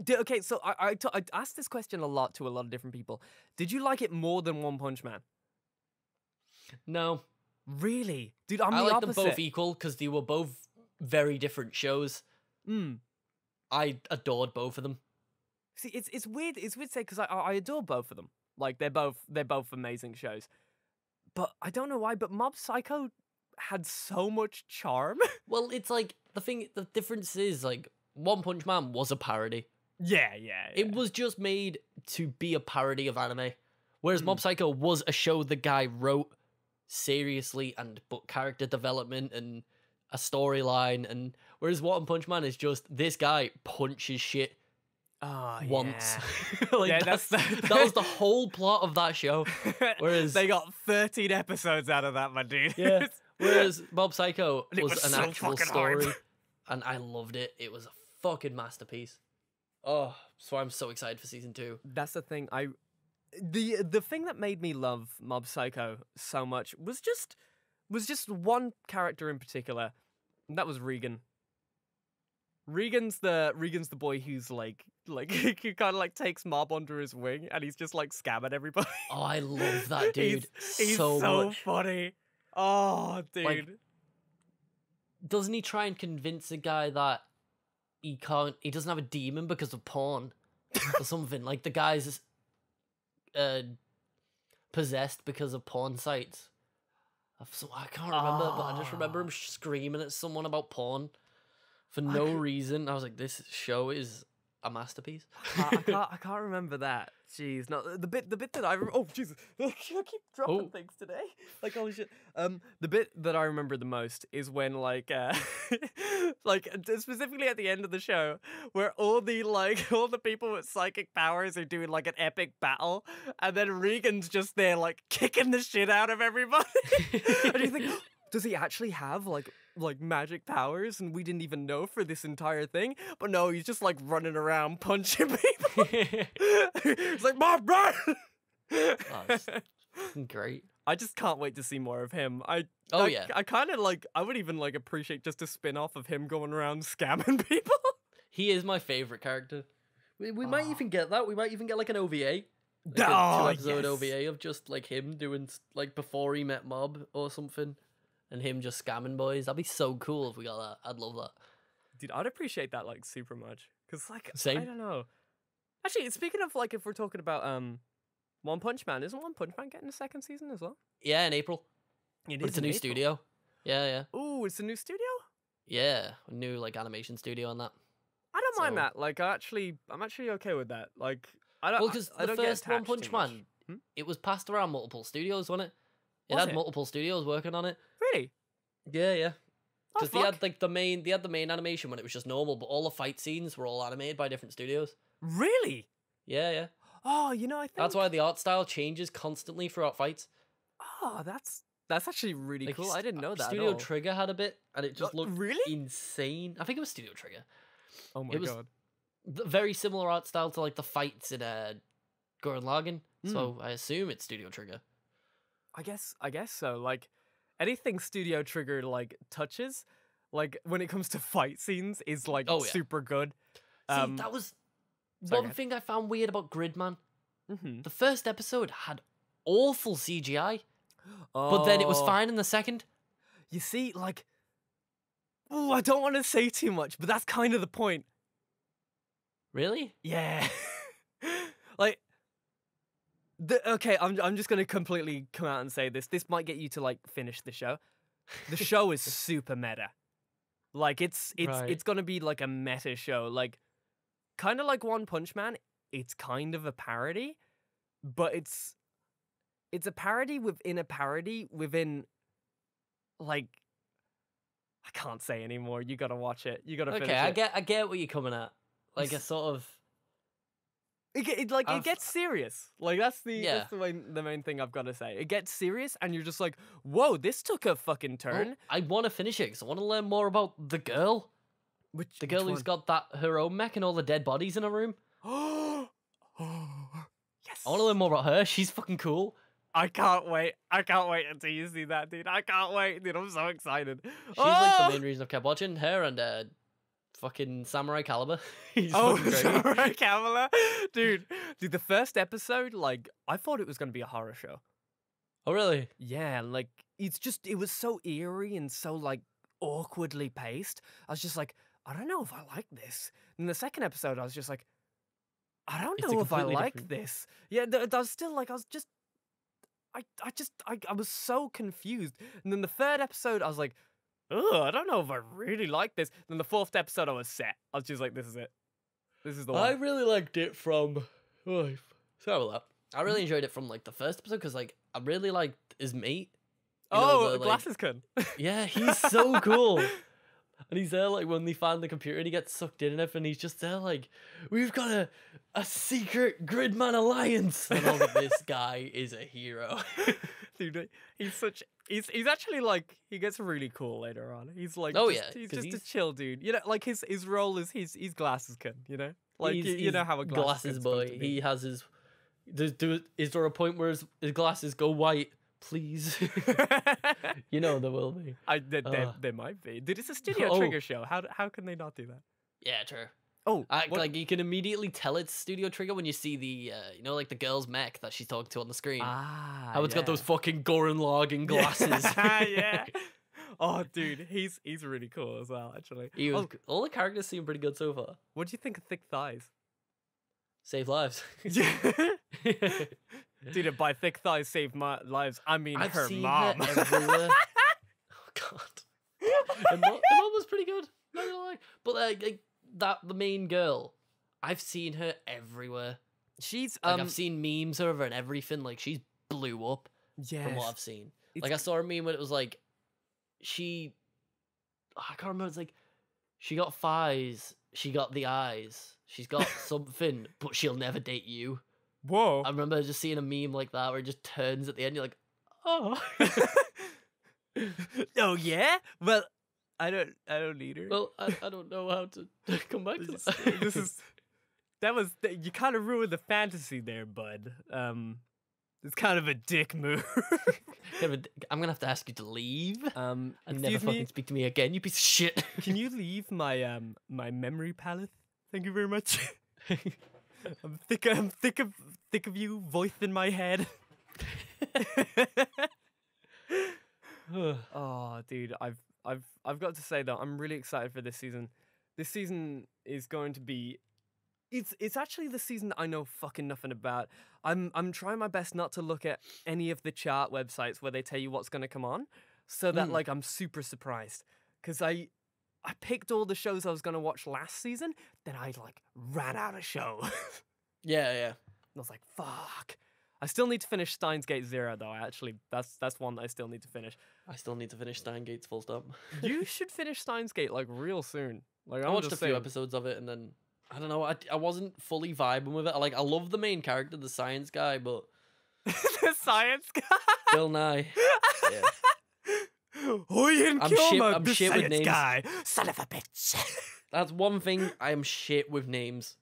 Okay, so I asked this question a lot to a lot of different people. Did you like it more than One Punch Man? No. Really? Dude, I'm the like opposite. them both equal because they were both very different shows. I adored both of them. See, it's weird. It's weird to say because I adore both of them. Like they're both amazing shows. But I don't know why. But Mob Psycho had so much charm. Well, it's like the difference is like One Punch Man was a parody. Yeah. It was just made to be a parody of anime, whereas Mob Psycho was a show the guy wrote seriously and put character development and a storyline, and whereas One Punch Man is just this guy punches shit once. Like that was the whole plot of that show. Whereas they got 13 episodes out of that, my dude. Yeah. Whereas Mob Psycho was an so actual story, and I loved it. It was a fucking masterpiece. Oh, so I'm so excited for season 2. That's the thing. The thing that made me love Mob Psycho so much was just one character in particular, and that was Regan. Regan's the boy who's like he kind of like takes Mob under his wing, and he's just like scamming everybody. Oh, I love that dude. He's so much. funny. Oh, dude. Like, doesn't he try and convince a guy that he doesn't have a demon because of porn or something? Like the guy's possessed because of porn sites. I can't remember, but I just remember him screaming at someone about porn for no reason. I was like, this show is a masterpiece. I can't remember that. Jeez, no, the bit that I remember. Oh, Jesus, I keep dropping things today. Like, holy shit. The bit that I remember the most is when like specifically at the end of the show, where all the people with psychic powers are doing like an epic battle, and then Regan's just there like kicking the shit out of everybody. And you think, does he actually have like magic powers and we didn't even know for this entire thing? But no, he's just like running around punching people. It's like, Mom, run! Great. I just can't wait to see more of him. I kind of like, I would even like appreciate just a spin-off of him going around scamming people. He is my favorite character. We might even get that. We might even get like an OVA. Like a 2-episode OVA of just like him doing like before he met Mob or something. And him just scamming boys. That'd be so cool if we got that. I'd love that. Dude, I'd appreciate that like super much. Cause like, Same. I don't know. Actually, speaking of like, if we're talking about One Punch Man, isn't One Punch Man getting a second season as well? Yeah, in April. It But is it's a in new April. studio. Yeah. Ooh, it's a new studio. Yeah, a new like animation studio on that. I don't mind So- that. Like, I'm actually okay with that. Like, I don't. Well, because I the don't get first One attached Punch too much. Man, Hmm? it was passed around multiple studios, wasn't it? It Was had it? multiple studios working on it. Really? Yeah. Oh, Because they fuck. had like they had the main animation when it was just normal, but all the fight scenes were all animated by different studios. Really? Yeah. Oh, you know, I think That's why the art style changes constantly throughout fights. Oh, that's actually really Like, cool. I didn't know that Studio at all. Trigger had a bit, and it just looked really? insane. I think it was Studio Trigger. Oh my it was- god. Very similar art style to like the fights in Gurren Lagann. Hmm. So I assume it's Studio Trigger. I guess so. Like anything Studio Trigger like touches, like when it comes to fight scenes, is like Oh, yeah. super good. See, that was sorry, go one ahead. thing I found weird about Gridman. Mm-hmm. The first episode had awful CGI, but then it was fine in the second. You see, like, ooh, I don't want to say too much, but that's kind of the point. Really? Yeah. Like, okay, I'm just gonna completely come out and say this. This might get you to like finish the show. The show is super meta. Like it's Right. gonna be like a meta show. Like kind of like One Punch Man. It's kind of a parody, but it's a parody within a parody within like I can't say anymore. You gotta watch it. You gotta finish Okay, it. I get what you're coming at. Like a sort of It I've- gets serious. Like that's Yeah. the main thing I've got to say. It gets serious, and you're just like, whoa, this took a fucking turn. well, I want to finish it because I want to learn more about the girl. Which The girl who's got her own mech and all the dead bodies in her room. yes. I want to learn more about her. She's fucking cool. I can't wait. I can't wait until you see that, dude. I can't wait, dude. I'm so excited. She's like the main reason I've kept watching her and fucking Samurai Caliber. He's Oh, fucking great. Samurai Kamala, dude. The first episode, like, I thought it was gonna be a horror show. Oh really? Yeah, like it was so eerie and so like awkwardly paced. I was just like, I don't know if I like this. In the second episode, I was just like, I don't It's a know if I completely like different- this. Yeah, I was still like, I was so confused. And then the third episode, I was like, oh, I don't know if I really like this. Then the fourth episode, I was set. I was just like, this is it. This is the one. I really liked it from. Oh, sorry about that. I really enjoyed it from like the first episode because like I really liked his mate. You know, oh, the, like- glasses con. Yeah, he's so cool. And he's there like when they find the computer and he gets sucked in and everything. He's just there like, we've got a secret Gridman alliance. And I was like, this guy is a hero. Dude, he's actually like he gets really cool later on. He's like Oh, just, yeah, he's 'cause just a he's- chill dude. You know, like his role is he's glasses con, you know? Like He's- you know he's how a glasses glasses con's boy. supposed to be. He has his. Is there a point where his glasses go white? Please. You know there will be. There might be. Dude, it's a Studio Oh. Trigger show. How can they not do that? Yeah, true. Oh, what- Like you can immediately tell it's Studio Trigger when you see the you know like the girl's mech that she's talking to on the screen. How it's got those fucking Gurren Lagann glasses. Yeah. Oh, dude, he's really cool as well. Actually, He was, Oh, all the characters seem pretty good so far. what do you think of Thick Thighs? Save lives. Dude, by Thick Thighs save my lives, I mean I've her seen mom. her everywhere. Oh god. Her mom was pretty good. Not gonna lie. But like the main girl, I've seen her everywhere. She's Like I've seen memes of her and everything. Like she's blew up yes. from what I've seen. It's- Like I saw a meme when it was like I can't remember. It's like she got thighs, she got the eyes, she's got something, but she'll never date you. Whoa. I remember just seeing a meme like that where it just turns at the end. You're like, oh. Oh yeah? Well, I don't need her. Well, I don't know how to come back to This- that. this is you kind of ruined the fantasy there, bud. It's kind of a dick move. I'm gonna have to ask you to leave and never excuse fucking me. speak to me again. You piece of shit. Can you leave my my memory palette? Thank you very much. I'm thick of you voice in my head. Oh, dude, I've got to say though, I'm really excited for this season. This season is going to be It's actually the season that I know fucking nothing about. I'm trying my best not to look at any of the chart websites where they tell you what's gonna come on, so that like I'm super surprised. Cause I picked all the shows I was gonna watch last season, then I like ran out of show. Yeah. And I was like, fuck. I still need to finish Steins Gate Zero though. That's one that I still need to finish. I still need to finish Stein Gates full stop. You should finish Steins Gate like real soon. Like I watched a few episodes of it and then I don't know. I wasn't fully vibing with it. I love the main character, the science guy, but the science guy. Bill Nye. Yeah. I'm shit with names. Guy. Son of a bitch. That's one thing I am shit with names.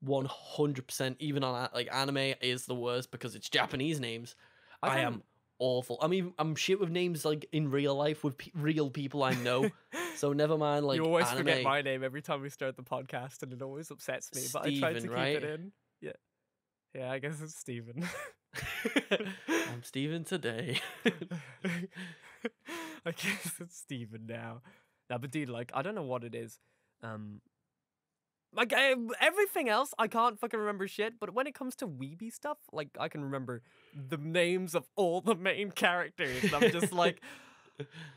100%. Even on like anime is the worst because it's Japanese names. I am awful. I mean, I'm shit with names like in real life with real people I know. So never mind. Like you always anime. forget my name every time we start the podcast, and it always upsets me. But I try to keep it in. Yeah. I guess it's Steven. I'm Steven today. I guess it's Steven now. No, but dude, like, I don't know what it is. Like, everything else, I can't fucking remember shit, but when it comes to weeby stuff, like, I can remember the names of all the main characters, and I'm just like,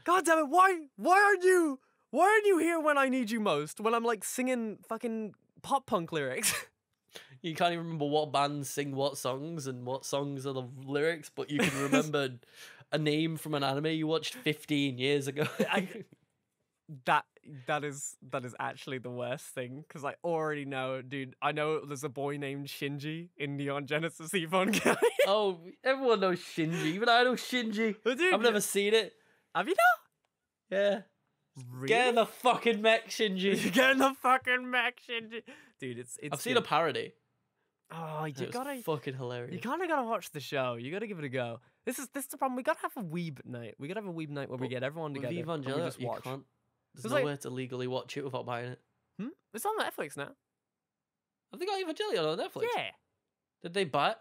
God damn it, why aren't you here when I need you most? When I'm, like, singing fucking pop punk lyrics. You can't even remember what bands sing what songs and what songs are the lyrics, but you can remember a name from an anime you watched 15 years ago. That is actually the worst thing, because I already know, dude. I know there's a boy named Shinji in Neon Genesis Evangelion. Oh, everyone knows Shinji. Even I know Shinji. But dude, I've never seen it. Have you not? Yeah. Really? Get in the fucking mech, Shinji. Get in the fucking mech, Shinji. Dude, it's I've seen a parody. Oh, you gotta fucking hilarious. You kinda gotta watch the show. You gotta give it a go. This is the problem. We gotta have a weeb night. We gotta have a weeb night where we get everyone together. With And we Evangelion, just watch. There's nowhere to legally watch it without buying it. It's on Netflix now. Have they got Evangelion on Netflix? Yeah. Did they buy it?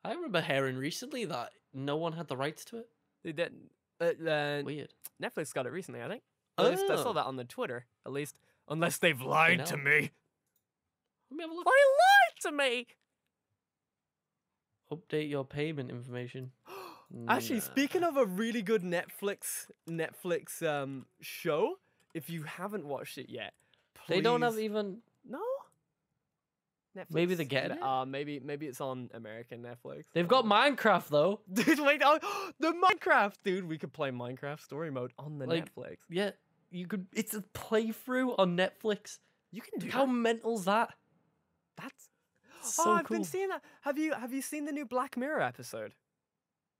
I remember hearing recently that no one had the rights to it. They didn't. Weird. Netflix got it recently, I think. At least I saw that on the Twitter. At least, unless they've lied to me. Let me have a look. They lied to me. Update your payment information. Actually, speaking of a really good Netflix show, if you haven't watched it yet, please... They don't have even... No? Netflix. Maybe they're getting it? Maybe it's on American Netflix. They've got Minecraft, though. Dude, wait, the Minecraft! Dude, we could play Minecraft story mode on the Netflix. Yeah, you could... It's a playthrough on Netflix. You can do How mental's that? That's... So I've cool. been seeing that. Have you seen the new Black Mirror episode?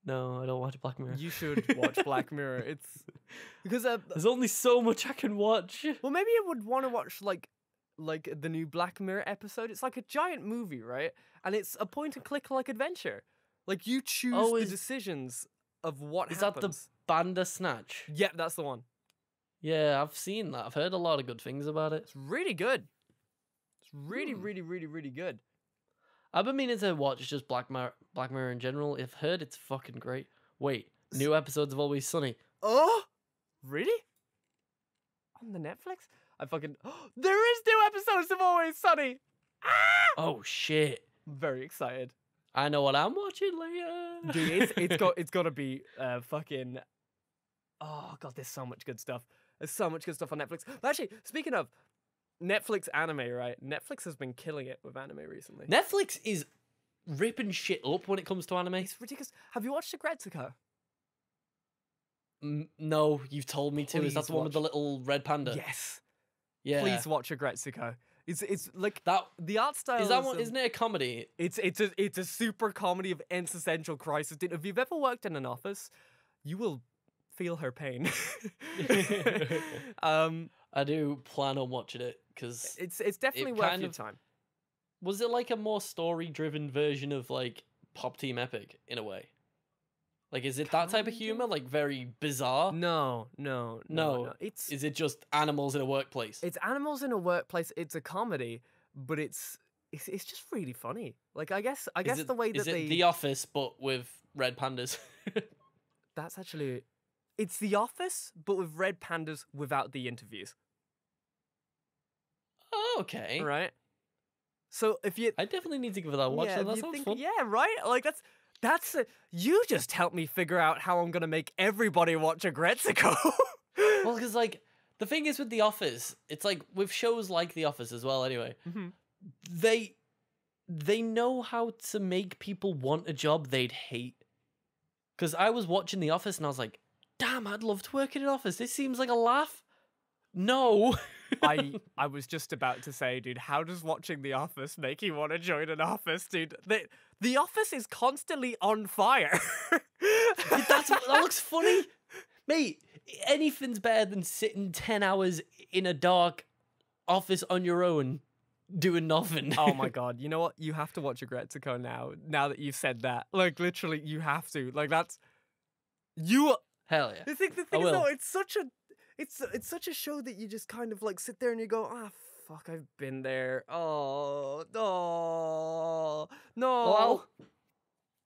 No, I don't watch Black Mirror. You should watch Black Mirror. It's because there's only so much I can watch. Well, maybe you would want to watch like the new Black Mirror episode. It's like a giant movie, right? And it's a point and click like adventure. Like you choose the decisions of what is happens. That the Bandersnatch? Yeah, that's the one. Yeah, I've seen that. I've heard a lot of good things about it. It's really good. It's really, really, really, really good. I've been meaning to watch just Black Mirror in general. I've heard it's fucking great. Wait, new episodes of Always Sunny. Oh, really? On the Netflix? There is new episodes of Always Sunny. Ah! Oh shit! I'm very excited. I know what I'm watching later. Dude, it's got to be fucking. Oh god, there's so much good stuff. There's so much good stuff on Netflix. But actually, speaking of Netflix anime, right? Netflix has been killing it with anime recently. Netflix is ripping shit up when it comes to anime. It's ridiculous. Have you watched Agretsuko? No, you've told me to. Is that the one with the little red panda? Yes. Yeah. Please watch Agretsuko. It's like that. The art style is that one? Isn't it a comedy? It's a super comedy of existential crisis. If you've ever worked in an office, you will feel her pain. I do plan on watching it because it's definitely worth your time. Was it like a more story-driven version of like Pop Team Epic in a way? Like, is it that type of humor? Like very bizarre? No. Is it just animals in a workplace? It's animals in a workplace. It's a comedy, but it's just really funny. Like I guess the way that is it The Office but with red pandas? That's actually. It's The Office, but with red pandas without the interviews. Oh, okay. Right? So if you I definitely need to give it that watch. yeah, So if that you sounds think, fun. yeah, right? Like you just helped me figure out how I'm gonna make everybody watch a Gretzico. Well, because like the thing is with The Office, it's like with shows like The Office as well. Anyway, Mhm. they know how to make people want a job they'd hate. Because I was watching The Office and I was like, damn, I'd love to work in an office. This seems like a laugh. No. I was just about to say, dude, how does watching The Office make you want to join an office, dude? The Office is constantly on fire. That looks funny. Mate, anything's better than sitting 10 hours in a dark office on your own doing nothing. Oh my god, you know what? You have to watch a Gretzico now. Now that you've said that, like literally, you have to. Like that's you. Hell yeah. The thing I is, will. though, it's such a show that you just kind of like sit there and you go, ah, fuck, I've been there. Oh no, no. Well,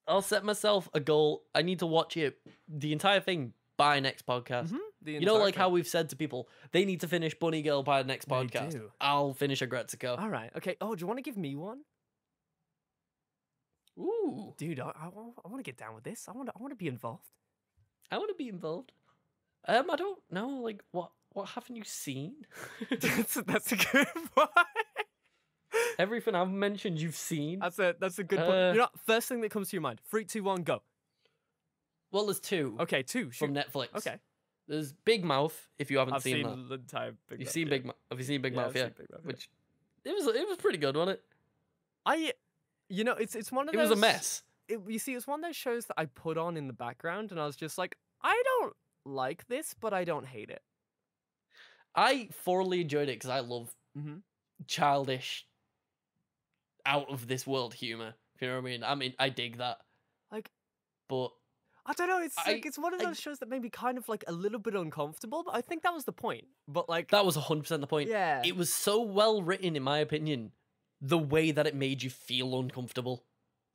I'll set myself a goal. I need to watch it, the entire thing, by next podcast. The You know, entire like how thing. we've said to people, they need to finish Bunny Girl by the next They podcast. do. I'll finish a Gretzico. All right, okay. Oh, do you want to give me one, Ooh, dude? I want to get down with this. I want to be involved. I want to be involved. I don't know, like what haven't you seen? That's a good one. Everything I've mentioned, you've seen. That's a good point. You know, first thing that comes to your mind. 3, 2, 1, go. Well, there's two. Okay, 2 From shoot. Netflix. Okay, There's Big Mouth. If you haven't I've seen seen that, the entire Big you've Mouth, seen yeah. Big Mouth. Have you seen Big Mouth? I've Yeah, seen Big Mouth, yeah. which it was pretty good, wasn't it? You know, it's one of It those. was a mess. You see, it's one of those shows that I put on in the background, and I was just like, I don't like this, but I don't hate it. I thoroughly enjoyed it because I love Mm-hmm. childish, out of this world humor. If you know what I mean? I mean, I dig that. Like, But I don't know. It's I- like it's one of I- those shows that made me kind of like a little bit uncomfortable, but I think that was the point. But like, that was 100% the point. yeah, It was so well written, in my opinion, the way that it made you feel uncomfortable.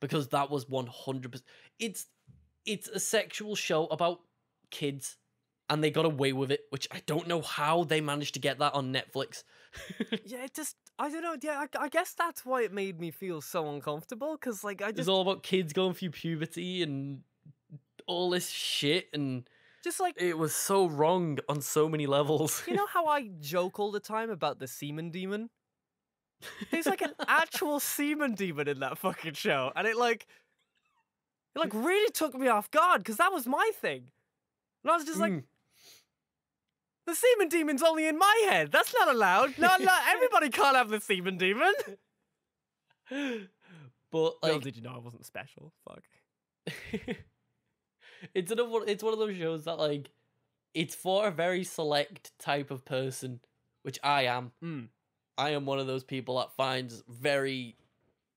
Because that was 100%. It's a sexual show about kids, and they got away with it, which I don't know how they managed to get that on Netflix. yeah. It just, I don't know. Yeah, I guess that's why it made me feel so uncomfortable. Because like, I It's just, all about kids going through puberty and all this shit, and just like, it was so wrong on so many levels. you know how I joke all the time about the semen demon? There's like an actual semen demon in that fucking show, and it really took me off guard because that was my thing, and I was just like, the semen demon's only in my head. That's not allowed. No, everybody can't have the semen demon. But Little like, did you know I wasn't special. Fuck. it's one of those shows that like it's for a very select type of person, which I am. I am one of those people that finds very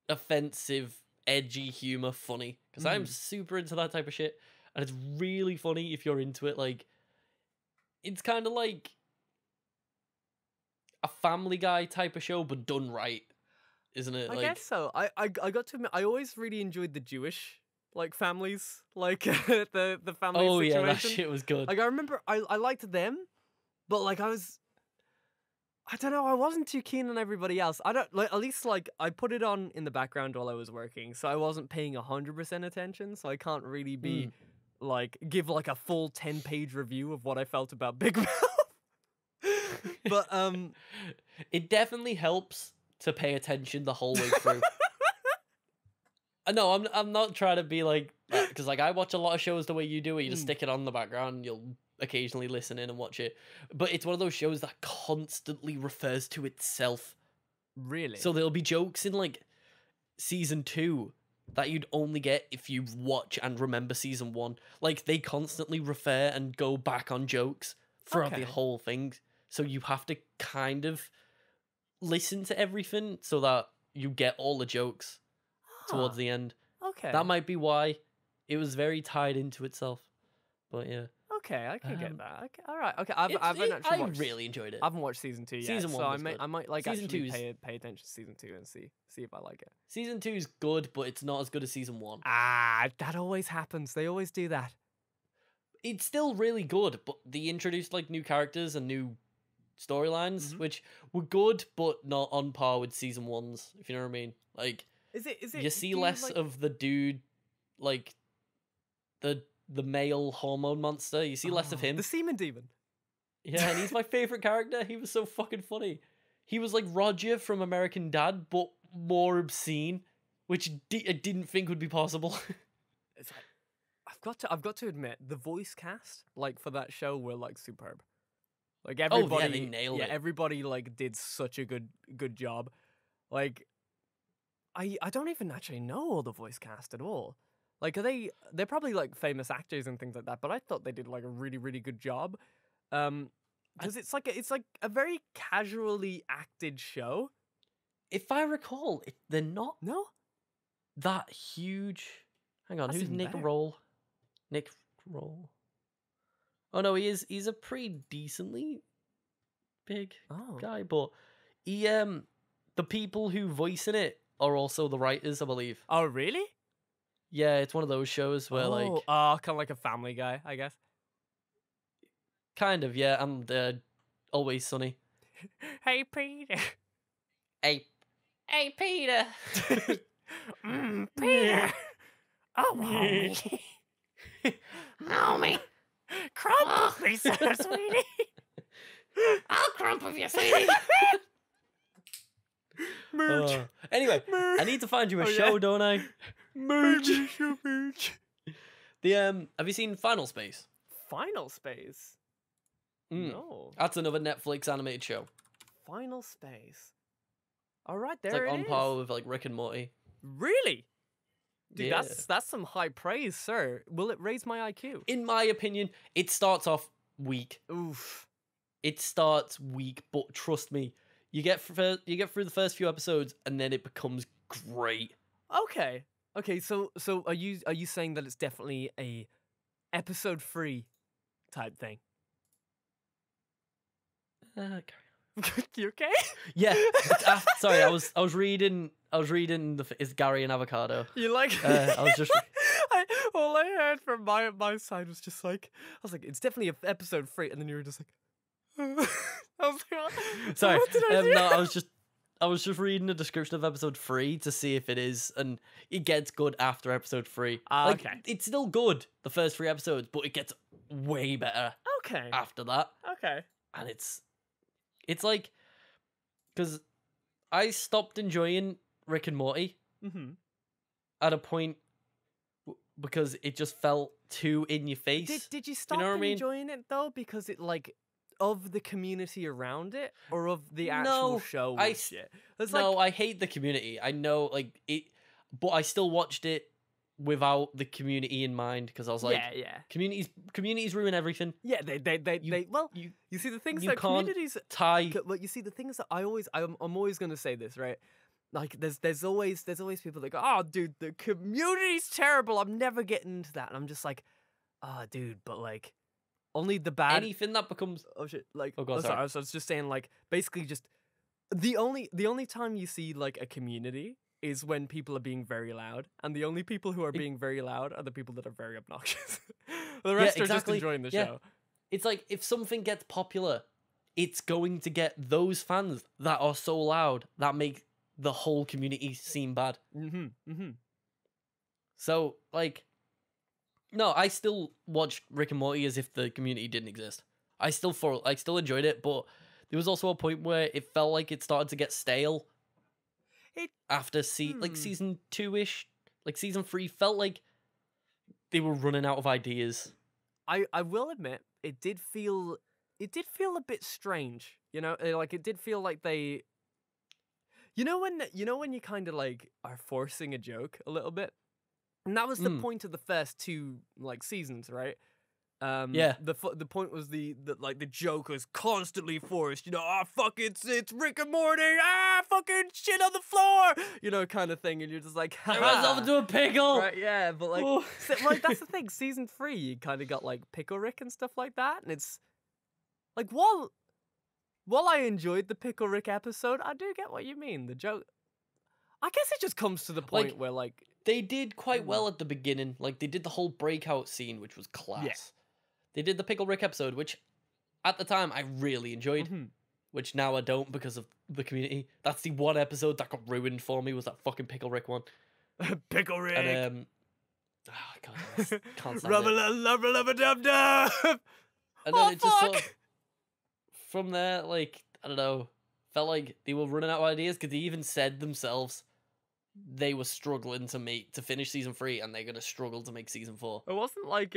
offensive, edgy humor funny because I'm super into that type of shit, and it's really funny if you're into it. Like, it's kind of like a Family Guy type of show, but done right, isn't it? I Like, guess so. I got to admit, I always really enjoyed the Jewish like families, like the family oh situation. yeah, that shit was good. Like I remember, I liked them, but like I don't know, I wasn't too keen on everybody else. I don't like, at least like I put it on in the background while I was working, so I wasn't paying 100% attention. So I can't really be like give like a full 10-page review of what I felt about Big Mouth. But it definitely helps to pay attention the whole way through. No, I'm not trying to be like, because like I watch a lot of shows the way you do it. You just stick it on in the background and you'll occasionally listen in and watch it. But it's one of those shows that constantly refers to itself. really, So there'll be jokes in like season 2 that you'd only get if you watch and remember season 1. Like they constantly refer and go back on jokes throughout Okay. the whole thing. So you have to kind of listen to everything so that you get all the jokes towards Huh. the end. okay, That might be why it was very tied into itself. But yeah. okay, I can get Um, that. Okay, all right, okay. I I watched. really enjoyed it. I haven't watched season 2 yet, Season so 1 I was might, good. I might like Season actually 2's pay attention to season 2 and see if I like it. Season 2 is good, but it's not as good as season 1. Ah, that always happens. They always do that. It's still really good, but they introduced like new characters and new storylines, which were good, but not on par with season 1's, if you know what I mean. Like, Is it? you see less of the dude, like, the male hormone monster. You see less of him. The semen demon. Yeah, and he's my favorite character. He was so fucking funny. He was like Roger from American Dad, but more obscene, which I didn't think would be possible. It's like, I've got to admit, the voice cast like for that show were like superb. Like everybody, they nailed it. Everybody like did such a good job. Like, I don't even actually know all the voice cast at all. Like, they're probably like famous actors and things like that, but I thought they did like a really good job. Because it's like a very casually acted show. If I recall, they're not No, that huge. Hang on, That's who's even Nick better. Roll? Nick Roll. Oh no, he's a pretty decently big oh, guy, but he the people who voice in it are also the writers, I believe. oh really? Yeah, it's one of those shows where like kind of like a Family Guy, I guess. kind of, yeah, and Always Sunny. Hey Peter. Hey Peter. Peter. Oh, homie. Homie. Crump with me, sweetie. I'll crump with you, sweetie. Merch. Anyway, Merch. I need to find you a Oh, show, yeah. don't I? Merch. Merch. The have you seen Final Space? Final Space. No. That's another Netflix animated show. Final Space. All right, It's there like it on is. par with like Rick and Morty. Really? Dude, Yeah. that's some high praise, sir. Will it raise my IQ? In my opinion, it starts off weak. Oof. It starts weak, but trust me, you get through the first few episodes, and then it becomes great. Okay. Okay, so are you saying that it's definitely a episode 3 type thing? You okay? Yeah. Sorry, I was reading it's Gary and Avocado. You like? I was just all I heard from my side was just like, I was like, it's definitely a episode 3, and then you were just like, I was like, sorry. what did I do? No, I was just reading the description of episode 3 to see if it is, and it gets good after episode 3. Like, okay. it's still good the first 3 episodes, but it gets way better Okay. after that, Okay. and it's like, because I stopped enjoying Rick and Morty Mm-hmm. at a point because it just felt too in your face. Did you stop know what I mean? enjoying it though because it like of the community around it or of the actual No, show? I and shit? It's No, like, I hate the community. I know, like it, but I still watched it without the community in mind because I was like, yeah. communities ruin everything. Yeah, they well, You you see the things you that can't communities. tie. Well, you see the things that I'm always gonna say this, right? Like there's always people that go, oh dude, the community's terrible. I'm never getting into that, and I'm just like, oh dude, but like only the bad. Anything that becomes Oh shit! Like, Oh, God, sorry. sorry. I was just saying, like, basically, just the only time you see like a community is when people are being very loud, and the only people who are being very loud are the people that are very obnoxious. The rest are just exactly. enjoying the Yeah. show. It's like if something gets popular, it's going to get those fans that are so loud that make the whole community seem bad. Mm-hmm. Mm-hmm. So, like, no, I still watched Rick and Morty as if the community didn't exist. I still enjoyed it, but there was also a point where it felt like it started to get stale. After like season 2-ish, like season 3 felt like they were running out of ideas. I will admit it did feel a bit strange. You know, like it did feel like they. You know when you kind of like are forcing a joke a little bit, and that was the point of the first 2 like seasons, right? Yeah. The point was the joke was constantly forced. You know, ah, fuck it's Rick and Morty. Ah, fucking shit on the floor. You know, kind of thing, and you're just like, It runs off into a pickle. right? Yeah, but like, Oh. like that's the thing. Season 3, you kind of got like Pickle Rick and stuff like that, and it's like while I enjoyed the Pickle Rick episode, I do get what you mean. The joke, I guess it just comes to the point Like, where like They did quite well at the beginning. Like, they did the whole breakout scene, which was class. Yeah. They did the Pickle Rick episode, which at the time I really enjoyed. mhm. which now I don't because of the community. That's the one episode that got ruined for me, was that fucking Pickle Rick one. Pickle Rick. And oh god, I can't stand Rubber it. lubber lubber dub dub. And then it just sort of, from there, like, I don't know, felt like they were running out of ideas, because they even said themselves they were struggling to finish season 3, and they're gonna struggle to make season 4. It wasn't like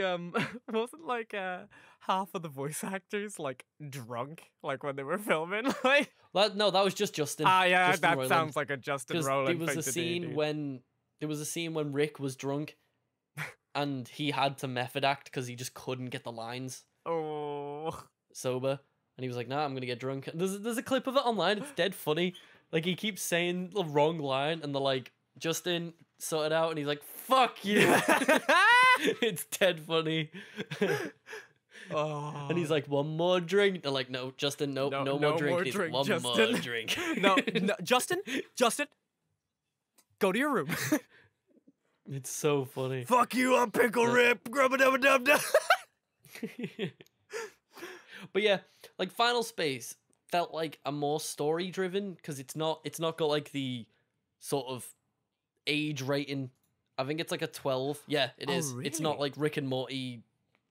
half of the voice actors like drunk like when they were filming. Like, No, that was just Justin. yeah, Justin that Roiland. sounds like a Justin 'Cause Roiland there was thing a to scene do, dude. when Rick was drunk, and he had to method act because he just couldn't get the lines Oh, sober, and he was like, "Nah, I'm gonna get drunk." There's a clip of it online. It's dead funny. Like, he keeps saying the wrong line, and they're like, "Justin, sort it out," and he's like, "Fuck you." It's dead funny. oh. And he's like, "One more drink." They're like, "No, Justin, no more drink." He's like, "One more Justin." drink." no, Justin, go to your room. It's so funny. Fuck you, I'm Pickle Rip. Grubba dubba dub dub. But yeah, like, Final Space felt like a more story driven, because it's not got like the sort of age rating. I think it's like a 12. Yeah, it is. It's not really? like Rick and Morty,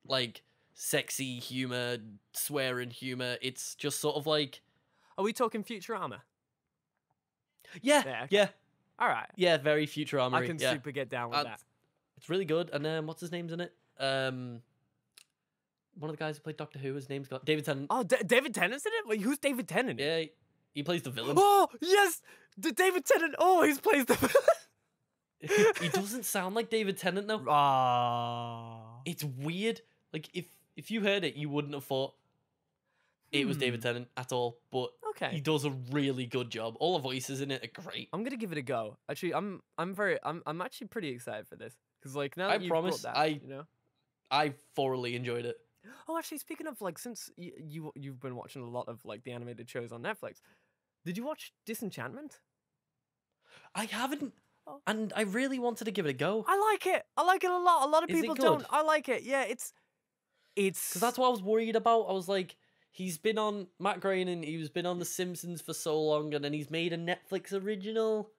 like sexy humor, swearing humor. It's just sort of like, Are we talking Futurama? yeah, Yeah, okay. yeah, All right. yeah, very Futurama. I can super get down with that. It's really good. And what's his name's in it? One of the guys who played Doctor Who, his name's got David Tennant. Oh, David Tennant's in it? Wait, who's David Tennant? Yeah, he plays the villain. Oh, yes! David Tennant always plays the villain. He doesn't sound like David Tennant though. Ah. It's weird. Like, if you heard it, you wouldn't have thought it was David Tennant at all. But he Okay. does a really good job. All the voices in it are great. I'm gonna give it a go. Actually, I'm actually pretty excited for this. Because like now I that you've promise, brought that, you know? I thoroughly enjoyed it. Oh, actually, speaking of like, since you've been watching a lot of like the animated shows on Netflix, did you watch Disenchantment? I haven't, Oh. and I really wanted to give it a go. I like it. I like it a lot. A lot of Is it people good? don't. I like it. Yeah, it's Because that's what I was worried about. I was like, he's been on Matt Groening, he's been on The Simpsons for so long, and then he's made a Netflix original.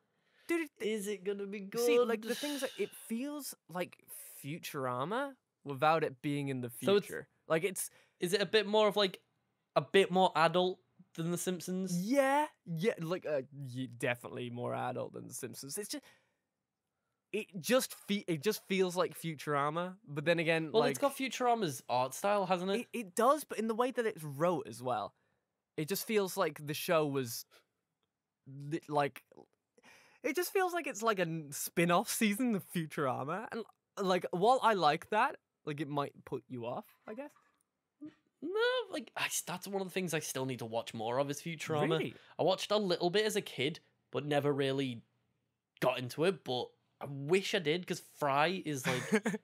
dude. Is it gonna be good? See, like the things that it feels like Futurama without it being in the So it's- future. Like it's Is it a bit more of like a bit more adult than The Simpsons? yeah, like definitely more adult than The Simpsons. It's just it just feels like Futurama, but then again, Well, like it's got Futurama's art style, hasn't it? it does, but in the way that it's wrote as well, it just feels like the show was like it just feels like it's like a spin-off season of Futurama, and like while I like that, like it might put you off, I guess. No, like that's one of the things I still need to watch more of is Futurama. Really? I watched a little bit as a kid, but never really got into it. But I wish I did, because Fry is like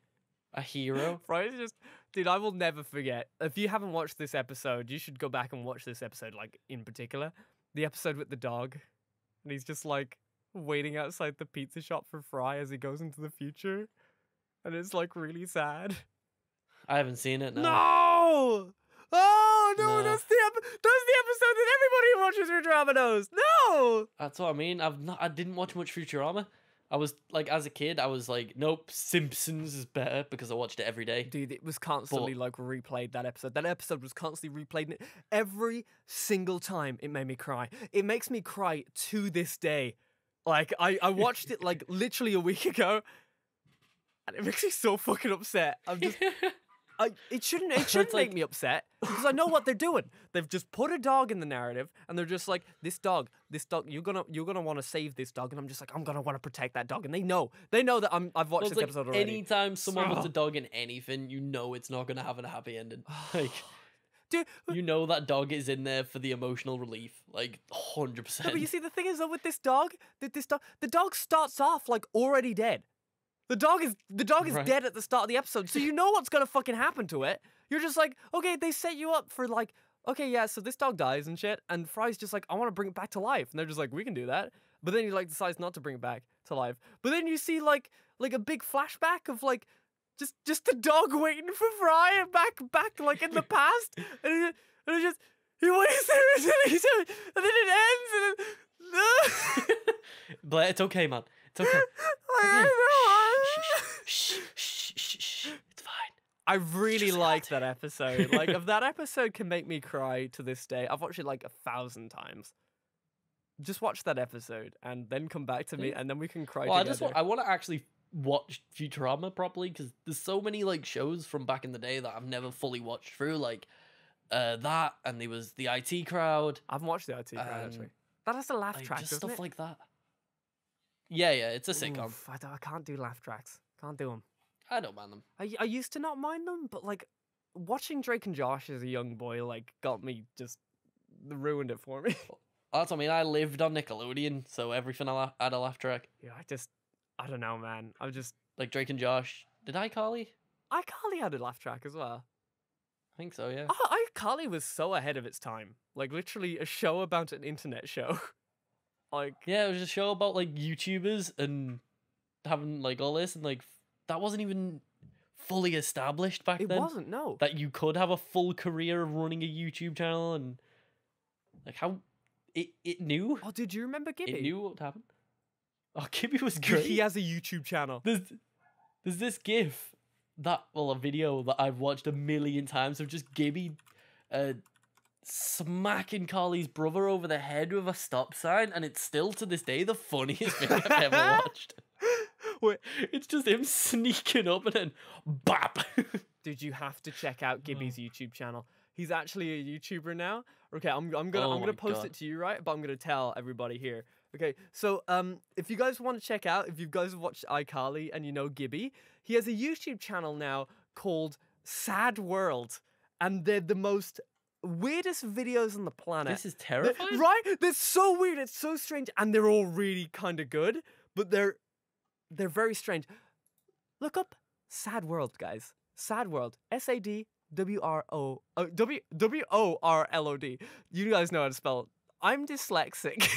a hero. Fry's just, dude, I will never forget. If you haven't watched this episode, you should go back and watch this episode, like in particular, the episode with the dog, and he's just like waiting outside the pizza shop for Fry as he goes into the future, and it's like really sad. I haven't seen it. No. No! Oh no, No. that's the episode that everybody watches Futurama knows. No! That's what I mean. I didn't watch much Futurama. I was like, as a kid, I was like, nope, Simpsons is better, because I watched it every day. Dude, it was constantly like replayed, that episode. That episode was constantly replayed, and every single time it made me cry. It makes me cry to this day. Like I watched it like literally a week ago, and it makes me so fucking upset. It shouldn't It's make like- me upset, because I know what they're doing. They've just put a dog in the narrative, and they're just like, this dog, you're gonna want to save this dog, and I'm just like, I'm gonna want to protect that dog, and they know that I've watched Well, this it's like episode already. anytime someone puts a Oh. dog in anything, you know it's not gonna have a happy ending. Like, Dude, you know that dog is in there for the emotional relief, like 100%. no, but you see, the thing is though, with this dog, the dog starts off like already dead. The dog is Right. dead at the start of the episode, so you know what's gonna fucking happen to it. You're just like, okay, they set you up for like, okay, yeah, so this dog dies and shit, and Fry's just like, I want to bring it back to life, and they're just like, we can do that. But then he like decides not to bring it back to life. But then you see like a big flashback of like just the dog waiting for Fry back like in the past, and it's He waits there until he's and then it ends and then Blair, it's okay, man. It's okay. Shh. It's fine. I really Just like got that episode. Like, if that episode can make me cry to this day, I've watched it like 1,000 times. Just watch that episode and then come back to me, and then we can cry together. I want to actually watch Futurama properly because there's so many like shows from back in the day that I've never fully watched through. Like that, and there was the IT Crowd. I haven't watched the IT Crowd actually. That has a laugh Like, track, just doesn't stuff it? like that. Yeah, it's a sitcom. Oof, I can't do laugh tracks. Can't do them. I don't mind them. I used to not mind them, but like watching Drake and Josh as a young boy like got me just ruined it for me. That's what I mean. I lived on Nickelodeon, so everything had a laugh track. Yeah, I don't know, man. I just Like Drake and Josh. Did iCarly? iCarly had a laugh track as well. I think so, yeah. iCarly was so ahead of its time. Like literally a show about an internet show. Like Yeah, it was a show about like YouTubers and having like all this, and like that wasn't even fully established back it then. wasn't, no. That you could have a full career of running a YouTube channel, and like how it knew. Oh, did you remember Gibby? It knew what would happen. Oh, Gibby was Dude, great. he has a YouTube channel. There's this GIF a video that I've watched a million times of just Gibby smacking Carly's brother over the head with a stop sign, and it's still to this day the funniest thing I've ever watched. Wait. It's just him sneaking up and then bap. Dude, you have to check out Gibby's YouTube channel. He's actually a YouTuber now. Okay, I'm gonna post it to you, right? But I'm gonna tell everybody here. Okay, so if you guys want to check out, if you guys have watched iCarly and you know Gibby, he has a YouTube channel now called Sad World, and they're the most weirdest videos on the planet. This is terrifying. Right? They're so weird. It's so strange, and they're all really kind of good, but they're very strange. Look up Sad World, guys. Sad World. SADWORLOD. You guys know how to spell it. I'm dyslexic.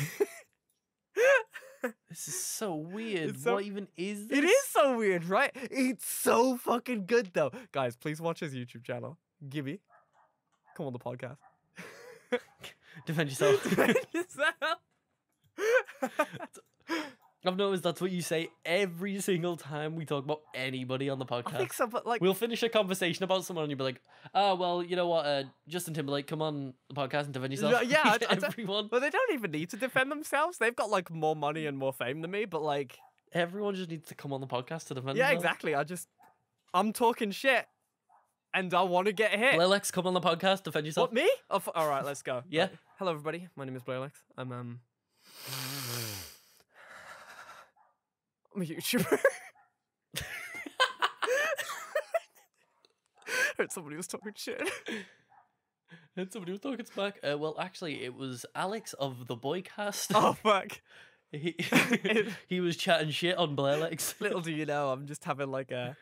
This is so weird. So- what even is this? It is so weird, right? It's so fucking good, though. Guys, please watch his YouTube channel. Gibby, come on the podcast. Defend yourself. Defend yourself. I've noticed that's what you say every single time we talk about anybody on the podcast. I think so, but like, We'll finish a conversation about someone and you'll be like, oh, well, you know what, Justin Timberlake, come on the podcast and defend yourself. Yeah, I don't- Everyone. well, they don't even need to defend themselves. They've got like more money and more fame than me, but like, Everyone just needs to come on the podcast to defend yeah, themselves. exactly. I'm talking shit, and I want to get hit. Blairlex, come on the podcast, defend yourself. What, me? Oh, all right, let's go. Yeah. Right. Hello, everybody. My name is Blairlex. I'm a YouTuber. Heard somebody was talking shit. And somebody was talking smack. Well, actually, it was Alex of the Boicast. Oh fuck! He was chatting shit on Blairlex. Little do you know, I'm just having like a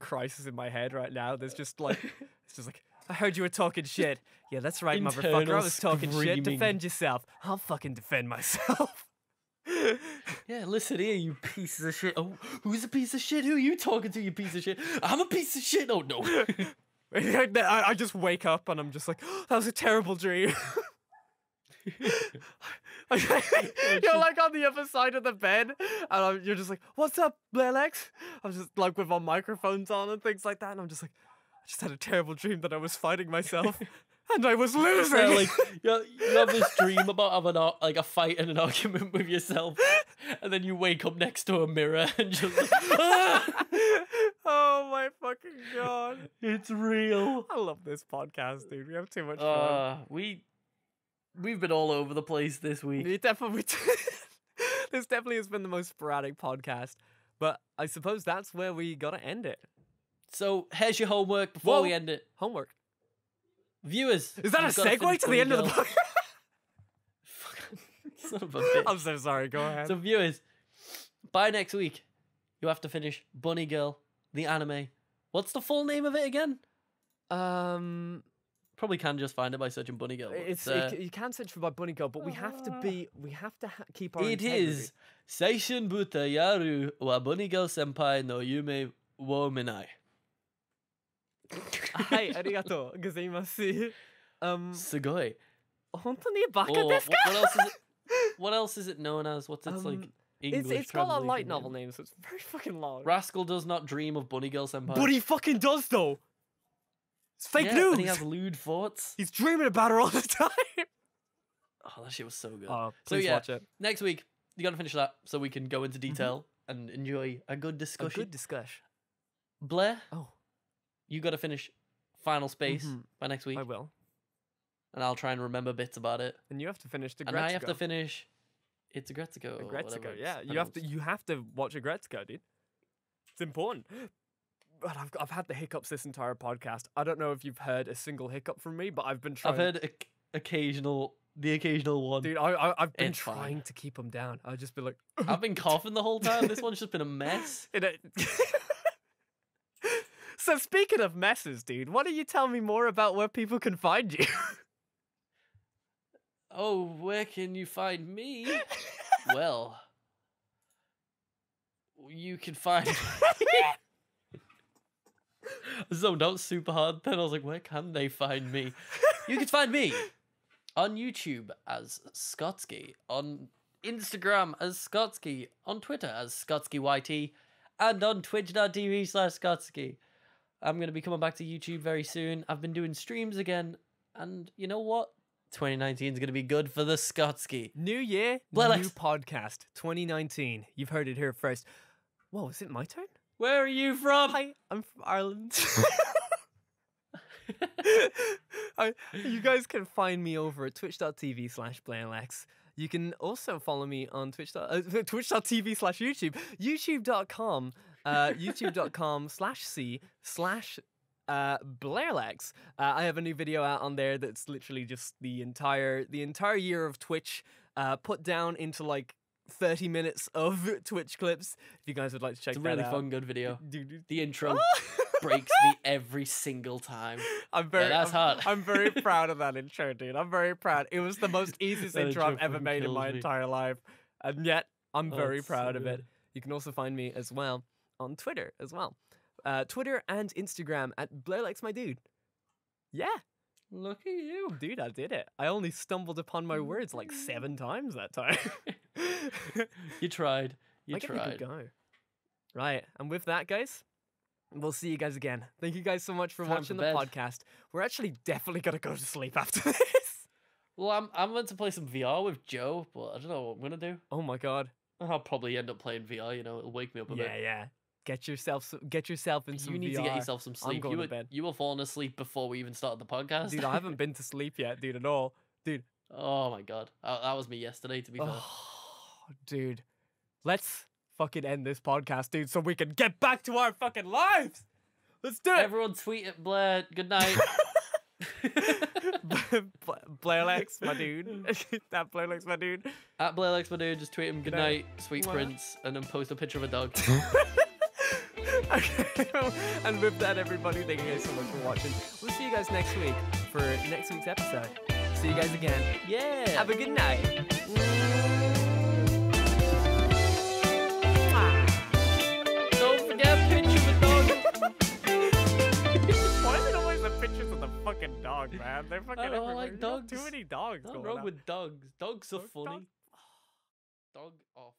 crisis in my head right now. There's just like it's just like I heard you were talking shit. Yeah, that's right, motherfucker. I Internal was talking shit. screaming. Defend yourself. I'll fucking defend myself. Yeah, listen here, you pieces of shit. Oh, who's a piece of shit? Who are you talking to, you piece of shit? I'm a piece of shit. Oh, no. I just wake up and I'm just like, oh, that was a terrible dream. You're like on the other side of the bed and you're just like, what's up, Blairlex? I'm just like with my microphones on and things like that, and I'm just like, I just had a terrible dream that I was fighting myself and I was losing. Yeah, like you have this dream about having a fight and an argument with yourself, and then you wake up next to a mirror and just like, ah! Oh my fucking god. It's real. I love this podcast, dude. We have too much fun. We've been all over the place this week. This definitely has been the most sporadic podcast, but I suppose that's where we gotta end it. So here's your homework before Whoa. we end it. Homework. Viewers. Is that a you've gotta segue finish to the end of the Bunny podcast? Girl. Son of a bitch. I'm so sorry. Go ahead. So viewers, by next week, you have to finish Bunny Girl, the anime. What's the full name of it again? Probably can just find it by searching Bunny Girl. But you can search for by Bunny Girl, but we have to keep our it integrity. is Seishun Buta Yaru wa Bunny Girl Senpai no Yume wo Minai. Hi, arigato gozaimasu. Sugoi. 本当にバカ Or ですか? what else is it? What else is it known as? What's its like English It's got a light translation novel name? name, so it's very fucking long. Rascal does not dream of Bunny Girl Senpai. But he fucking does though. It's fake Yeah, news. and he has lewd thoughts. He's dreaming about her all the time. Oh, that shit was so good. Oh, So please yeah, watch it. next week you gotta finish that so we can go into detail and enjoy a good A discussion. good discussion. Blair, Oh, you gotta finish Final Space Mhm. by next week, I will. and I'll try and remember bits about it. And you have to finish the And I have to finish. It's a Gretzico. or whatever Agretzico, it's yeah. You have to watch Agretzico, dude. It's important. But I've had the hiccups this entire podcast. I don't know if you've heard a single hiccup from me, but I've been trying. I've heard the occasional one. Dude, I've been It's fine. trying to keep them down. I've just been like, I've been coughing the whole time. This one's just been a mess. So speaking of messes, dude, why don't you tell me more about where people can find you? Oh, where can you find me? Well, you can find. I zoned out super hard. Then I was like, where can they find me? You can find me on YouTube as Scottscy, on Instagram as Scottscy, on Twitter as ScottscyYT, and on twitch.tv/Scottscy. I'm going to be coming back to YouTube very soon. I've been doing streams again, and you know what? 2019 is going to be good for the Scottscy. New year, Blairlex. new podcast, 2019. You've heard it here first. Whoa, is it my turn? Where are you from? Hi, I'm from Ireland. You guys can find me over at twitch.tv/Blairlex. You can also follow me on twitch.tv/YouTube, youtube.com/c/Blairlex. I have a new video out on there that's literally just the entire year of Twitch put down into like 30 minutes of Twitch clips. If you guys would like to check It's a that really out. fun, good video. Dude. The intro breaks me every single time. That's hard. I'm very proud of that intro, dude. I'm very proud. It was the most easiest That intro intro I've ever fucking made in kills my me. entire life. And yet, I'm Oh, very it's proud so of it. good. You can also find me as well on Twitter as well. Twitter and Instagram at Blairlex my dude. Yeah, Look at you. dude, I did it. I only stumbled upon my words like 7 times that time. You tried. You I gave it a tried. good go. Right, and with that, guys, we'll see you guys again. Thank you guys so much for Time watching for the bed. podcast. We're actually definitely gonna go to sleep after this. Well, I'm meant to play some VR with Joe, but I don't know what I'm gonna do. Oh my god. I'll probably end up playing VR. You know, it'll wake me up a bit. Yeah. Get yourself in some You need to VR. get yourself some sleep. going to bed. You were falling asleep before we even started the podcast. Dude, I haven't been to sleep yet, dude, at all. Dude. Oh my god, that was me yesterday. To be fair. Oh, dude. Let's fucking end this podcast, dude, so we can get back to our fucking lives. Let's do it. Everyone tweet at Blair. Good night. Blairlex, my dude. That Blairlex, my dude. At Blairlex, my dude. Just tweet him. Good night. night, sweet Mwah. prince, and then post a picture of a dog. Okay. And with that, everybody, thank you guys so much for watching. We'll see you guys next week for next week's episode. See you guys again. Yeah. Have a good night. Don't forget picture of a dog. Why is it always the pictures of the fucking dog, man? They're fucking I don't everywhere. like You got dogs. Too many dogs Nothing going wrong on. with dogs. Dogs are Dog- funny. Dog off.